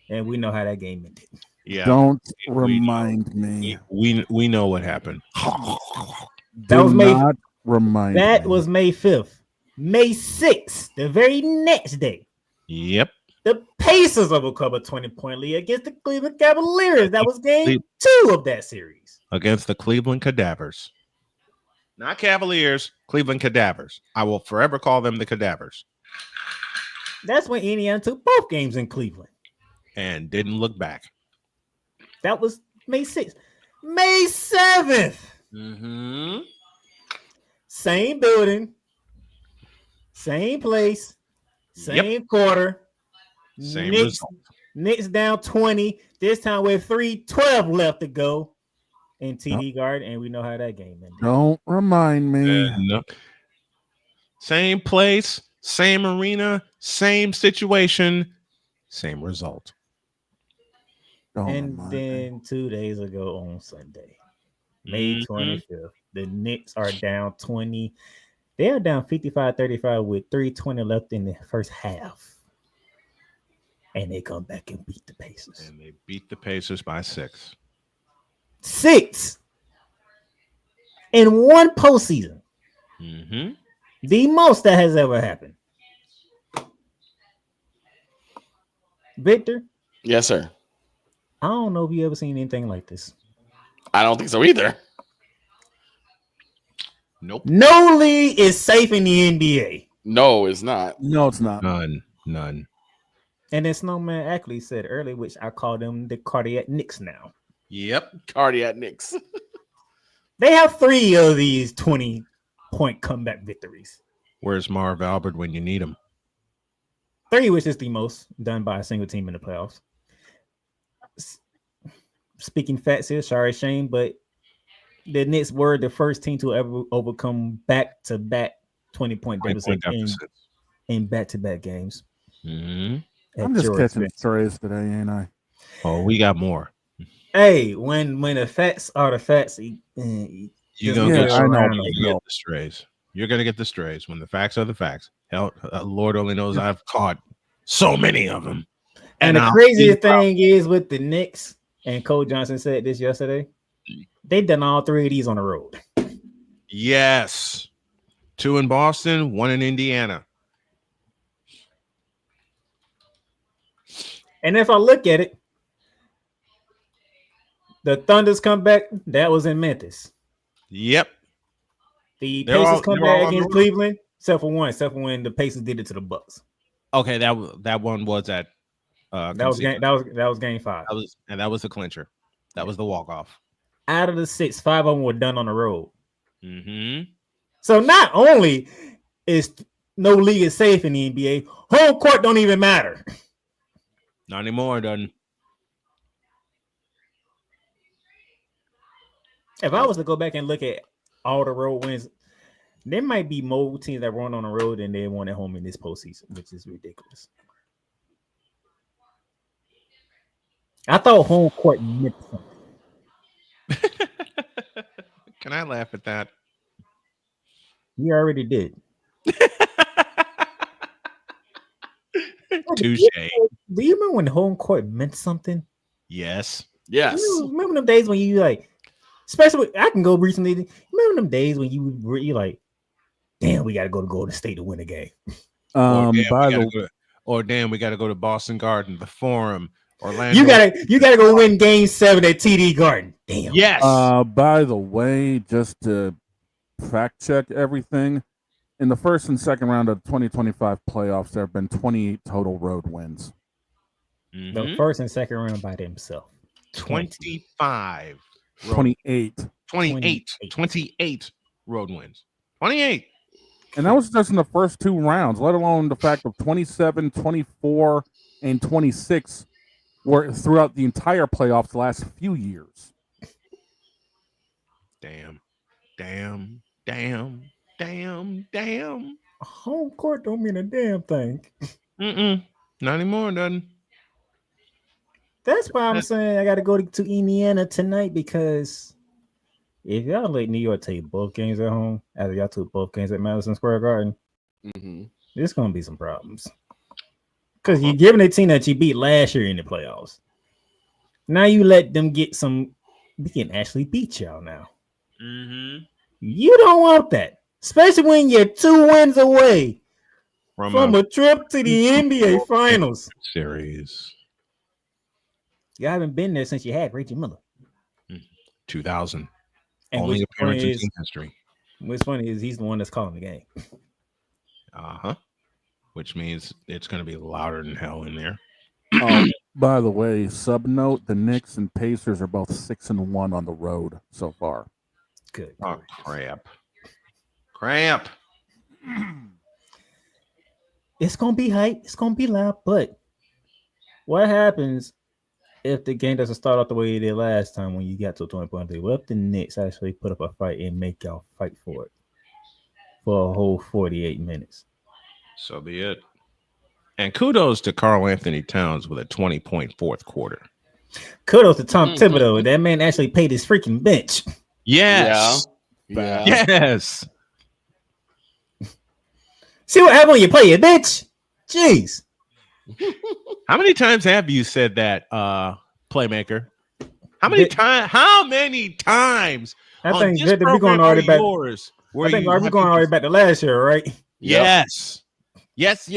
And we know how that game ended. Yeah. Don't remind me. We know what happened. That was May. Remind that me. was May 5th. May 6th, the very next day. Yep. The Pacers overcome a 20-point lead against the Cleveland Cavaliers. That was game 2 of that series. Against the Cleveland Cadavers. Not Cavaliers, Cleveland Cadavers. I will forever call them the Cadavers. That's when Indiana took both games in Cleveland. And didn't look back. That was May 6th. May 7th. Mm-hmm. Same building. Same place. Same quarter. Same result. Knicks down 20. This time with 3:12 left to go in TD Garden. And we know how that game ended. Don't remind me. No. Same place, same arena, same situation, same result. And then 2 days ago on Sunday, May 25th, the Knicks are down 20. They are down 55-35 with 3:20 left in the first half. And they come back and beat the Pacers. And they beat the Pacers by 6. 6 in one postseason. Mm-hmm. The most that has ever happened. Victor? Yes, sir. I don't know if you ever seen anything like this. I don't think so either. Nope. No league is safe in the NBA. No, it's not. No, it's not. None. And then Snowman actually said earlier, which I call them the cardiac Knicks now. Yep. Cardiac Knicks. They have 3 of these 20-point comeback victories. Where's Marv Albert when you need him? 3, which is the most done by a single team in the playoffs. Speaking facts here, sorry, Shane, but the Knicks were the first team to ever overcome back-to-back 20-point deficit in back-to-back games. Mm-hmm. I'm just catching strays today, ain't I? Oh, we got more. Hey, when the facts are the facts, You're gonna get the strays. You're gonna get the strays when the facts are the facts. Hell, Lord only knows I've caught So many of them. And the craziest thing is with the Knicks, and Cole Johnson said this yesterday, they done all 3 of these on the road. Yes. 2 in Boston, 1 in Indiana. And if I look at it, the Thunder's comeback, that was in Memphis. Yep. The Pacers comeback against Cleveland, except for when the Pacers did it to the Bucks. Okay, that one was at that was game 5. That was the clincher. That was the walk-off. Out of the 6, 5 of them were done on the road. Mm-hmm. So not only is no league is safe in the NBA, home court don't even matter. Not anymore, doesn't. If I was to go back and look at all the road wins, there might be more teams that run on the road than they won at home in this postseason, which is ridiculous. I thought home court meant something. Can I laugh at that? You already did. Touche. Do you remember when home court meant something? Yes. Yes. Remember them days when you like, especially I can go recently. Remember them days when you were like, damn, we got to go to Golden State to win a game. Or damn, we got to go to Boston Garden, the Forum, Orlando. You gotta go win Game 7 at TD Garden. Damn. Yes. By the way, just to fact check everything, in the first and second round of 2025 playoffs, there have been 28 total road wins. Mm-hmm. The first and second round by themselves. 25. 28 road wins. 28. And that was just in the first 2 rounds, let alone the fact of 27, 24, and 26 were throughout the entire playoffs the last few years. Damn. Home court don't mean a damn thing. Not anymore, doesn't. That's why I'm saying I got to go to Indiana tonight, because if y'all let New York take both games at home, after y'all took both games at Madison Square Garden, there's going to be some problems. Because you're giving a team that you beat last year in the playoffs. Now you let them get some. We can actually beat y'all now. Mm-hmm. You don't want that, especially when you're 2 wins away from a trip to the NBA Finals series. You haven't been there since you had Reggie Miller. 2000. And only appearances in history. What's funny is he's the one that's calling the game. Which means it's going to be louder than hell in there. By the way, sub note: the Knicks and Pacers are both 6-1 on the road so far. Good. Oh, crap. It's gonna be hype. It's gonna be loud. But what happens if the game doesn't start out the way it did last time when you got to a 20-point lead? What if the Knicks actually put up a fight and make y'all fight for it for a whole 48 minutes? So be it. And kudos to Karl Anthony Towns with a 20-point fourth quarter. Kudos to Tom Thibodeau. That man actually paid his freaking bench. Yes. Yeah. Yes. See what happened when you play your bench? Jeez. How many times have you said that, playmaker? How many times? I think we're going already back. I think we're going already back to last year, right? Yes. Yes,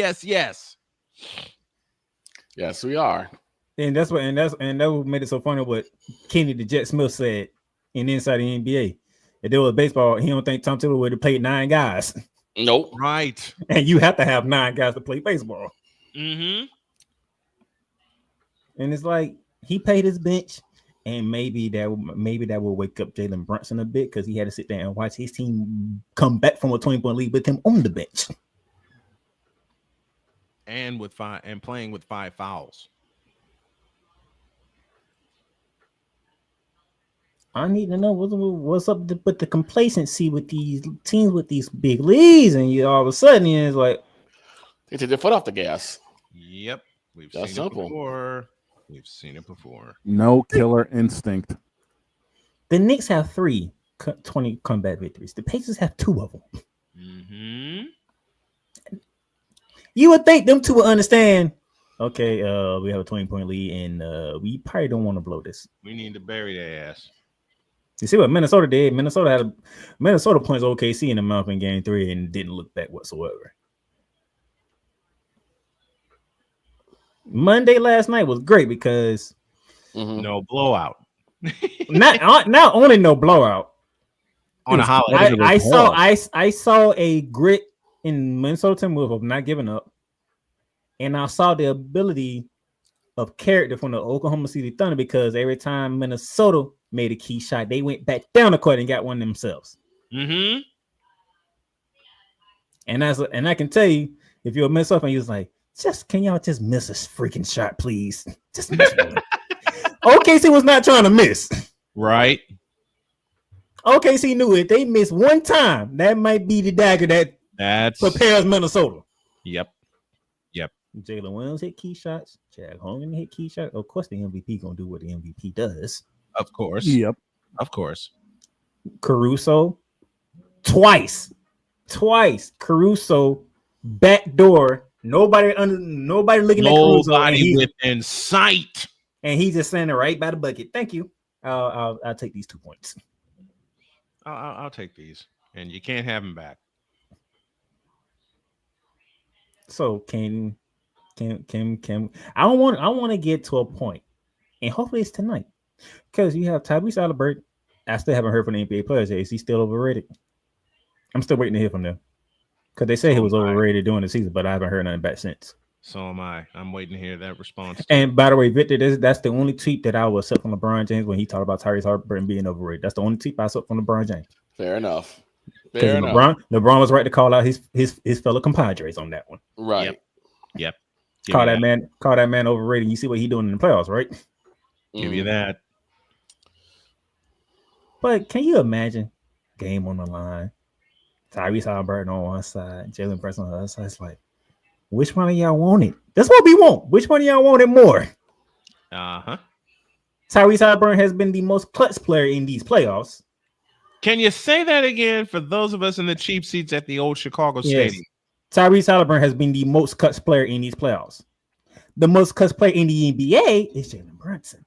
we are. And that's what made it so funny. What Kenny the Jet Smith said in Inside the NBA. If there was baseball, he don't think Tom Thibodeau would have played 9 guys. Nope. Right. And you have to have 9 guys to play baseball. Mm-hmm. And it's like he paid his bench, and maybe that will wake up Jalen Brunson a bit, because he had to sit there and watch his team come back from a 20-point lead with him on the bench. And playing with 5 fouls. I need to know what's up with the complacency with these teams with these big leads, and you all of a sudden it's like they take their foot off the gas. Yep, we've That's seen simple. it before. We've seen it before. No killer instinct. The Knicks have 3 20 comeback victories. The Pacers have 2 of them. Mm-hmm. You would think them two would understand Okay, we have a 20-point lead, and we probably don't want to blow this. We need to bury their ass. You see what Minnesota did? Minnesota points OKC in the mouth in Game 3 and didn't look back whatsoever. Monday last night was great because no blowout. not only no blowout on a holiday. I saw a grit in Minnesota move of not giving up, and I saw the ability of character from the Oklahoma City Thunder because every time Minnesota made a key shot, they went back down the court and got one themselves. Mm-hmm. And I can tell you, if you're a Minnesota fan, you're like, can y'all just miss a freaking shot, please? Just miss one. OKC was not trying to miss. Right. OKC knew if they missed one time, that might be the dagger that prepares Minnesota. Yep. Jalen Williams hit key shots. Chad Holmgren hit key shots. Of course, the MVP gonna do what the MVP does. Of course. Yep. Of course. Caruso twice. Caruso backdoor. Nobody looking at Caruso. Nobody within sight. And he's just standing right by the bucket. Thank you. I'll take these 2 points. I'll take these, and you can't have them back. So can I want to get to a point, and hopefully it's tonight, because you have Tyrese Haliburton. I still haven't heard from the NBA players. Is he still overrated? I'm still waiting to hear from them because they say he was overrated during the season, but I haven't heard nothing back since. So am I. I'm waiting to hear that response. And by the way, Victor, that's the only tweet that I will accept from LeBron James when he talked about Tyrese Haliburton being overrated. That's the only tweet I accept from LeBron James. Fair enough. LeBron was right to call out his fellow compadres on that one. Right. Yep. Call that man overrated. You see what he's doing in the playoffs, right? Give you that. But can you imagine game on the line, Tyrese Haliburton on one side, Jalen Brunson on the other side? It's like, which one of y'all want it? That's what we want. Which one of y'all want it more? Uh-huh. Tyrese Haliburton has been the most clutch player in these playoffs. Can you say that again for those of us in the cheap seats at the old Chicago Stadium? Tyrese Haliburton has been the most clutch player in these playoffs. The most clutch player in the NBA is Jalen Brunson.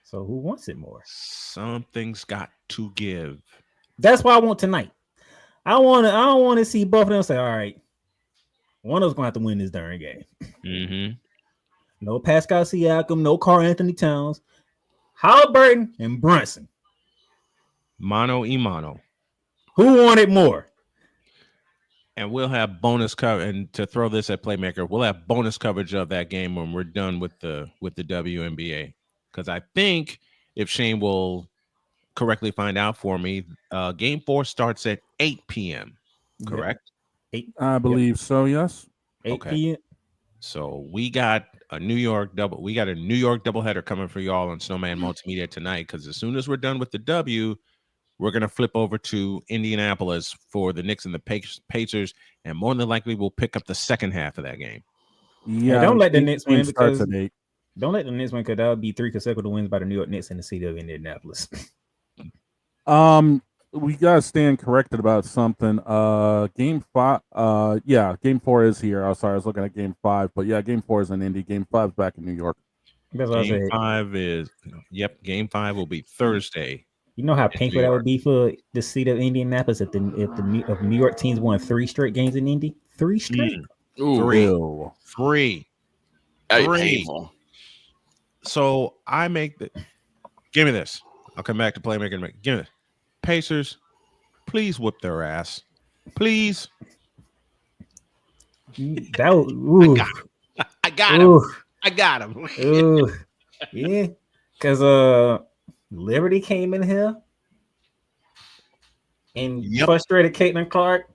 So who wants it more? Something's got to give. That's what I want tonight. I don't want to see both of them say, all right, one of us gonna have to win this darn game. Mm-hmm. No Pascal Siakam, no Karl Anthony Towns, Haliburton and Brunson. Mano y mano. Who wanted more? And we'll have bonus cover. And to throw this at Playmaker, we'll have bonus coverage of that game when we're done with the WNBA. Because I think if Shane will correctly find out for me, Game 4 starts at 8 p.m. Correct? 8. I believe so. Yes. 8 p.m. So we got a New York doubleheader coming for y'all on Snowman Multimedia tonight. Because as soon as we're done with the W, we're going to flip over to Indianapolis for the Knicks and the Pacers, and more than likely we'll pick up the second half of that game. Yeah, and don't let the Knicks win because at 8. Don't let the Knicks win because that would be 3 consecutive wins by the New York Knicks in the city of Indianapolis. We gotta stand corrected about something. Game 5. Game 4 is here. Oh, sorry, I was looking at Game 5, but yeah, Game 4 is in Indy. Game 5 is back in New York. That's what Game 5 is Game 5 will be Thursday. You know how painful that would be for the city of Indianapolis if New York teams won 3 straight games in Indy? 3 straight? Ooh, three. Painful. So I make the. Give me this. I'll come back to Playmaker. Give me this. Pacers, please whip their ass. Please. I got him. Yeah. Because Liberty came in here and frustrated Caitlin Clark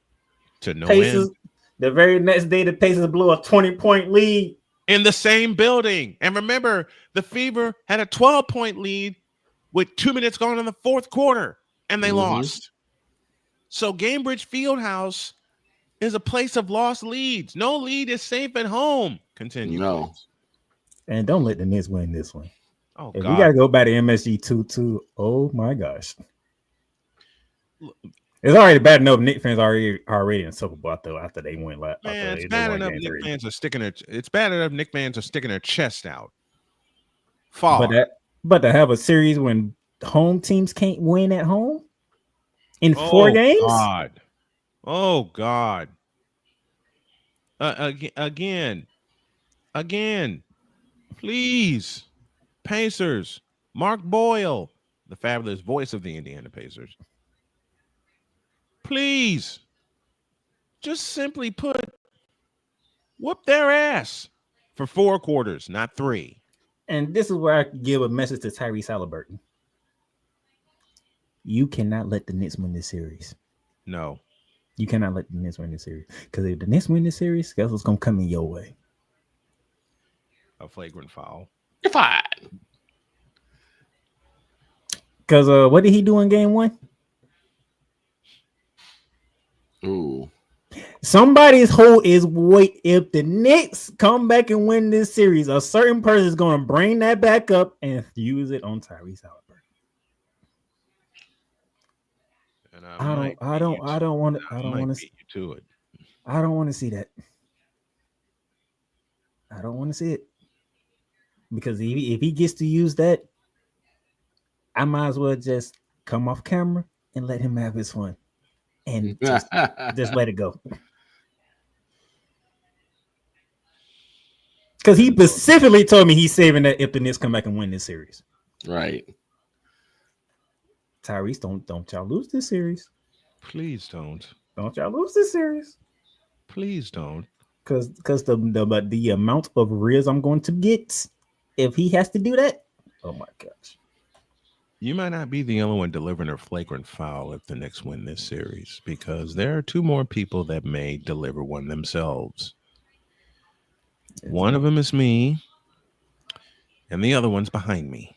to no Pacers. end. The very next day, the Pacers blew a 20-point lead in the same building. And remember, the Fever had a 12-point lead with 2 minutes gone in the fourth quarter, and they lost. So Gainbridge Fieldhouse is a place of lost leads. No lead is safe at home. Continue. No. Please. And don't let the Knicks win this one. Oh, if God. we got to go back to MSG 2-2, oh, my gosh. It's already bad enough. Knicks fans already in Super Bowl after they went. Man, it's they bad won enough. game Knicks 3. fans are sticking their. It's bad enough. Knicks fans are sticking their chest out. Far. But to have a series when home teams can't win at home in 4 games. God. Oh God. Again. Please, Pacers. Mark Boyle, the fabulous voice of the Indiana Pacers. Please, just simply put, whoop their ass for 4 quarters, not 3. And this is where I give a message to Tyrese Halliburton. You cannot let the Knicks win this series. No. You cannot let the Knicks win this series. Because if the Knicks win this series, guess what's going to come in your way? A flagrant foul. You're fine. Because what did he do in game 1? Ooh. Somebody's hold is wait. If the Knicks come back and win this series, a certain person is going to bring that back up and use it on Tyrese Halliburton. And I don't want to see you to it. I don't want to see that. I don't want to see it. Because if he gets to use that, I might as well just come off camera and let him have his fun. And just let it go. Because he specifically told me he's saving that if the Knicks come back and win this series. Right. Tyrese, don't y'all lose this series. Please don't. Don't y'all lose this series. Please don't. Because the amount of rears I'm going to get if he has to do that. Oh my gosh. You might not be the only one delivering a flagrant foul if the Knicks win this series, because there are 2 more people that may deliver one themselves. One of them is me, and the other one's behind me.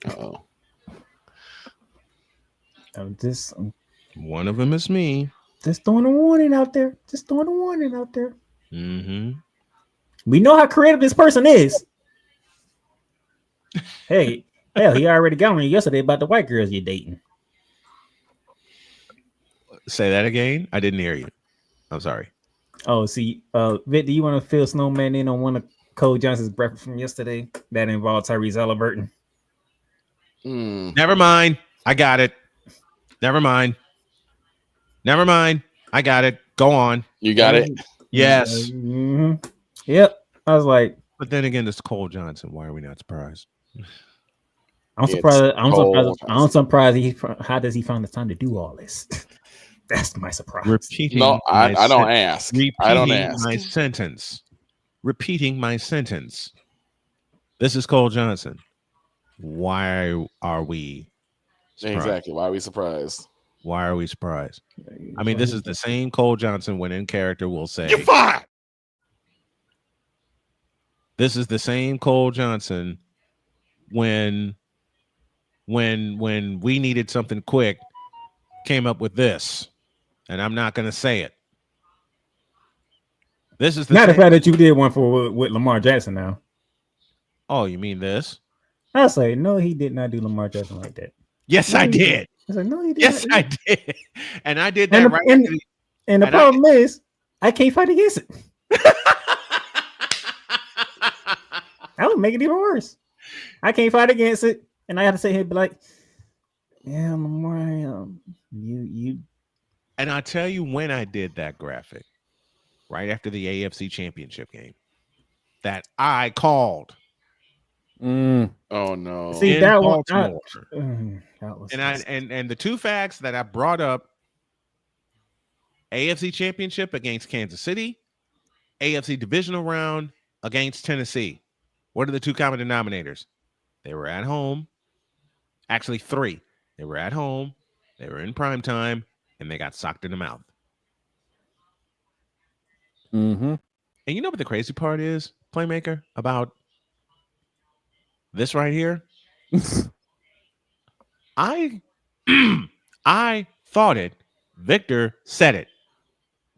Uh-oh. One of them is me. Just throwing a warning out there. Mm-hmm. We know how creative this person is. Hell, he already got me yesterday about the white girls you're dating. Say that again. I didn't hear you. I'm sorry. Oh, see, Vic, do you want to fill Snowman in on one of Cole Johnson's breakfast from yesterday that involved Tyrese Halliburton? Never mind. I got it. Never mind. I got it. Go on. You got it? Yes. Mm-hmm. Yep. I was like, but then again, it's Cole Johnson. Why are we not surprised? I'm surprised. I'm surprised. How does he find the time to do all this? That's my surprise. Repeating. No, I don't ask. I don't ask. My sentence. Repeating my sentence. This is Cole Johnson. Why are we surprised? Exactly. Why are we surprised? Why are we surprised? I mean, this is the same Cole Johnson when in character will say, "You're fired." This is the same Cole Johnson when we needed something quick, came up with this, and I'm not going to say it. This is the not the fact that you did one with Lamar Jackson now. Oh, you mean this? I say no, he did not do Lamar Jackson like that. Yes, no, I did. I said no, he did. Yes, I did, and I did that right. And the problem is, I can't fight against it. That would make it even worse. I can't fight against it, and I have to sit here and be like, "Yeah, Lamar, you." And I'll tell you when I did that graphic, right after the AFC Championship game, that I called. Oh no! See that one? That was and the 2 facts that I brought up: AFC Championship against Kansas City, AFC Divisional Round against Tennessee. What are the 2 common denominators? They were at home. Actually, 3. They were at home. They were in prime time, and they got socked in the mouth. Mm-hmm. And you know what the crazy part is, Playmaker, about this right here? I thought it. Victor said it.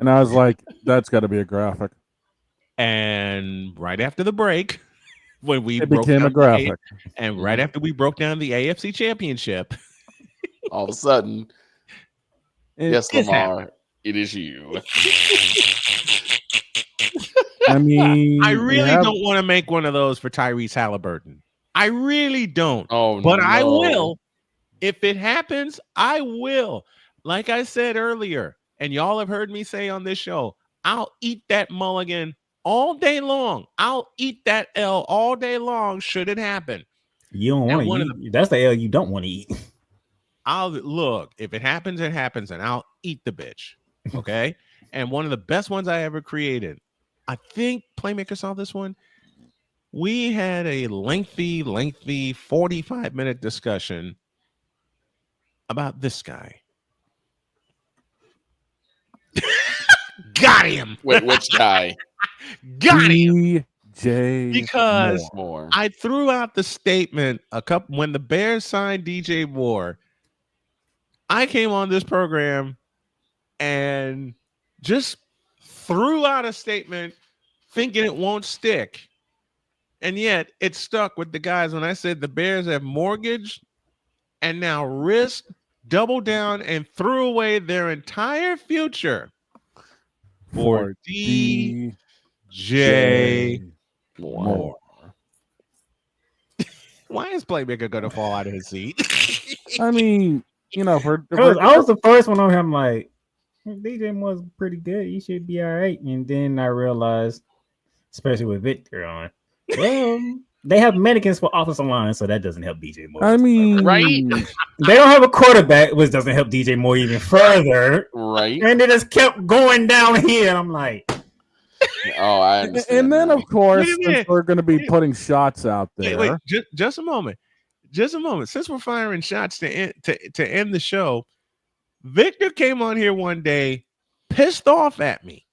And I was like, that's got to be a graphic. And right after the break, when we it broke became down a graphic. And right after we broke down the AFC Championship, all of a sudden, Yes, Lamar, it is you. I mean, I really don't want to make one of those for Tyrese Halliburton. I really don't. Oh, but I no. will. If it happens, I will. Like I said earlier, and y'all have heard me say on this show, I'll eat that mulligan all day long. I'll eat that L all day long should it happen. You don't want to eat. That's the L you don't want to eat. I'll look, if it happens, it happens, and I'll eat the bitch. Okay. And one of the best ones I ever created, I think Playmaker saw this one. We had a lengthy 45-minute discussion about this guy. Got him. Wait, which guy? Got him. DJ Because Moore. I threw out the statement when the Bears signed DJ Moore. I came on this program and just threw out a statement thinking it won't stick. And yet it stuck with the guys when I said the Bears have mortgaged and now risked, doubled down, and threw away their entire future for DJ Moore. Why is Playmaker going to fall out of his seat? I mean, you know, I was the first one on him. Like, DJ Moore's pretty good. He should be all right. And then I realized, especially with Victor on, well, they have mannequins for offensive line, so that doesn't help DJ Moore. I mean, right? They don't have a quarterback, which doesn't help DJ Moore even further. Right. And it just kept going down here. And I'm like, oh, I understand. And then, of course, Wait a minute. since we're going to be putting shots out there. Wait, just a moment. Just a moment. Since we're firing shots to end the show, Victor came on here one day pissed off at me.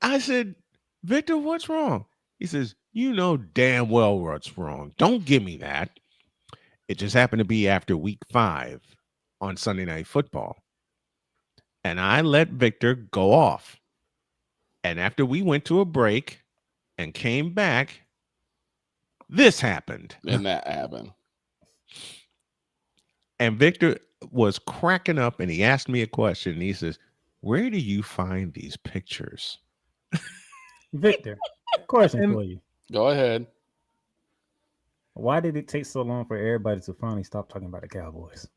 I said, Victor, what's wrong? He says, you know damn well what's wrong. Don't give me that. It just happened to be after week 5 on Sunday Night Football. And I let Victor go off. And after we went to a break and came back, this happened. And that happened. And Victor was cracking up and he asked me a question. And he says, where do you find these pictures? Victor, question for you. Go ahead. Why did it take so long for everybody to finally stop talking about the Cowboys?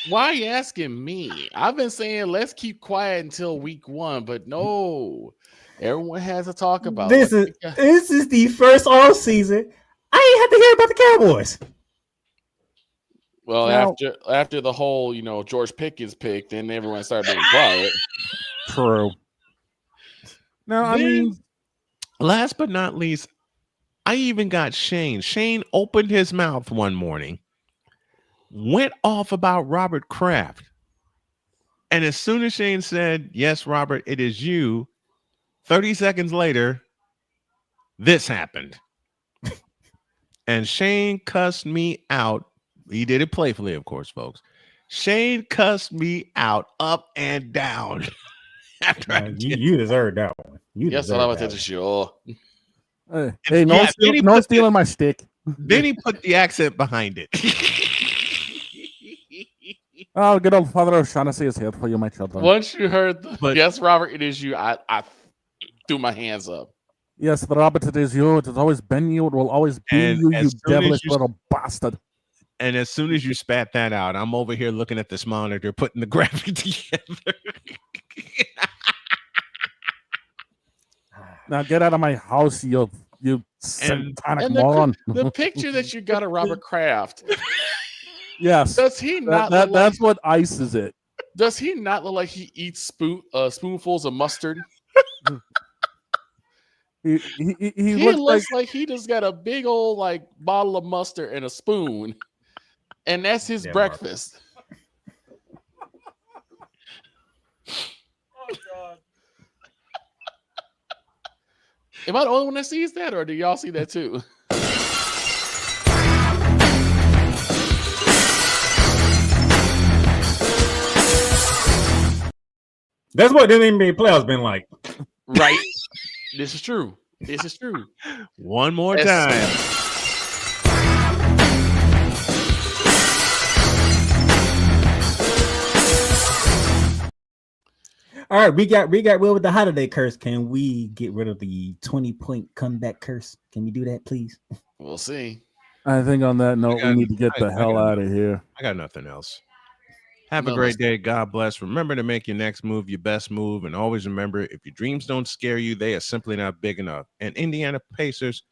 Why are you asking me? I've been saying let's keep quiet until week 1, but no. Everyone has to talk about This is the first off season. I ain't have to hear about the Cowboys. Well, Now- after the whole, George Pickens pick, then everyone started being quiet. True. Now, I mean, last but not least, I even got Shane. Shane opened his mouth one morning, went off about Robert Kraft. And as soon as Shane said, yes, Robert, it is you, 30 seconds later, this happened. And Shane cussed me out. He did it playfully, of course, folks. Shane cussed me out up and down. After you deserve that one. Yes, I was at the show. Hey, no stealing my stick. Then he put the accent behind it. Oh, good old Father O'Shaughnessy is here for you, my children. Once you heard yes, Robert, it is you, I threw my hands up. Yes, Robert, it is you. It has always been you. It will always be And you, as you soon devilish as you- little bastard. And as soon as you spat that out, I'm over here looking at this monitor, putting the graphic together. Now get out of my house, you satanic And moron. the picture that you got of Robert Kraft, Yes. does he not That- look that's what ices it. does he not look like he eats spoonfuls of mustard? He He looks looks like he just got a big old bottle of mustard and a spoon, and that's his breakfast. Am I the only one that sees that, or do y'all see that too? That's what the NBA playoffs been like. Right. This is true. This is true. One more Yes. time. All right, we got Will with the holiday curse. Can we get rid of the 20-point comeback curse? Can we do that, please? We'll see. I think on that note, we need to get the hell out of here. I got nothing else. Have a great day. God bless. Remember to make your next move your best move. And always remember, if your dreams don't scare you, they are simply not big enough. And Indiana Pacers,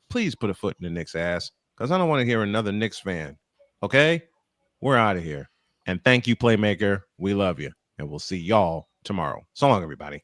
please put a foot in the Knicks' ass, because I don't want to hear another Knicks fan. Okay? We're out of here. And thank you, Playmaker. We love you. And we'll see y'all tomorrow. So long, everybody.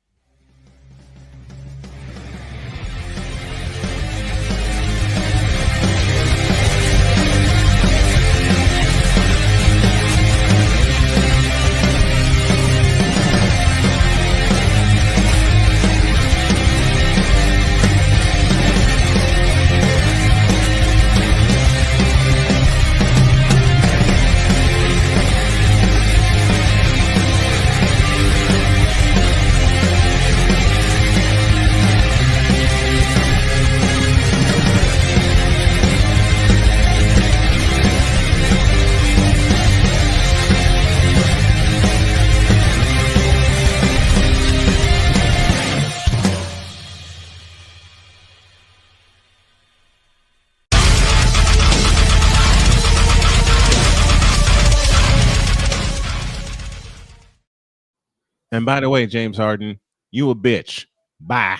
And by the way, James Harden, you a bitch. Bye.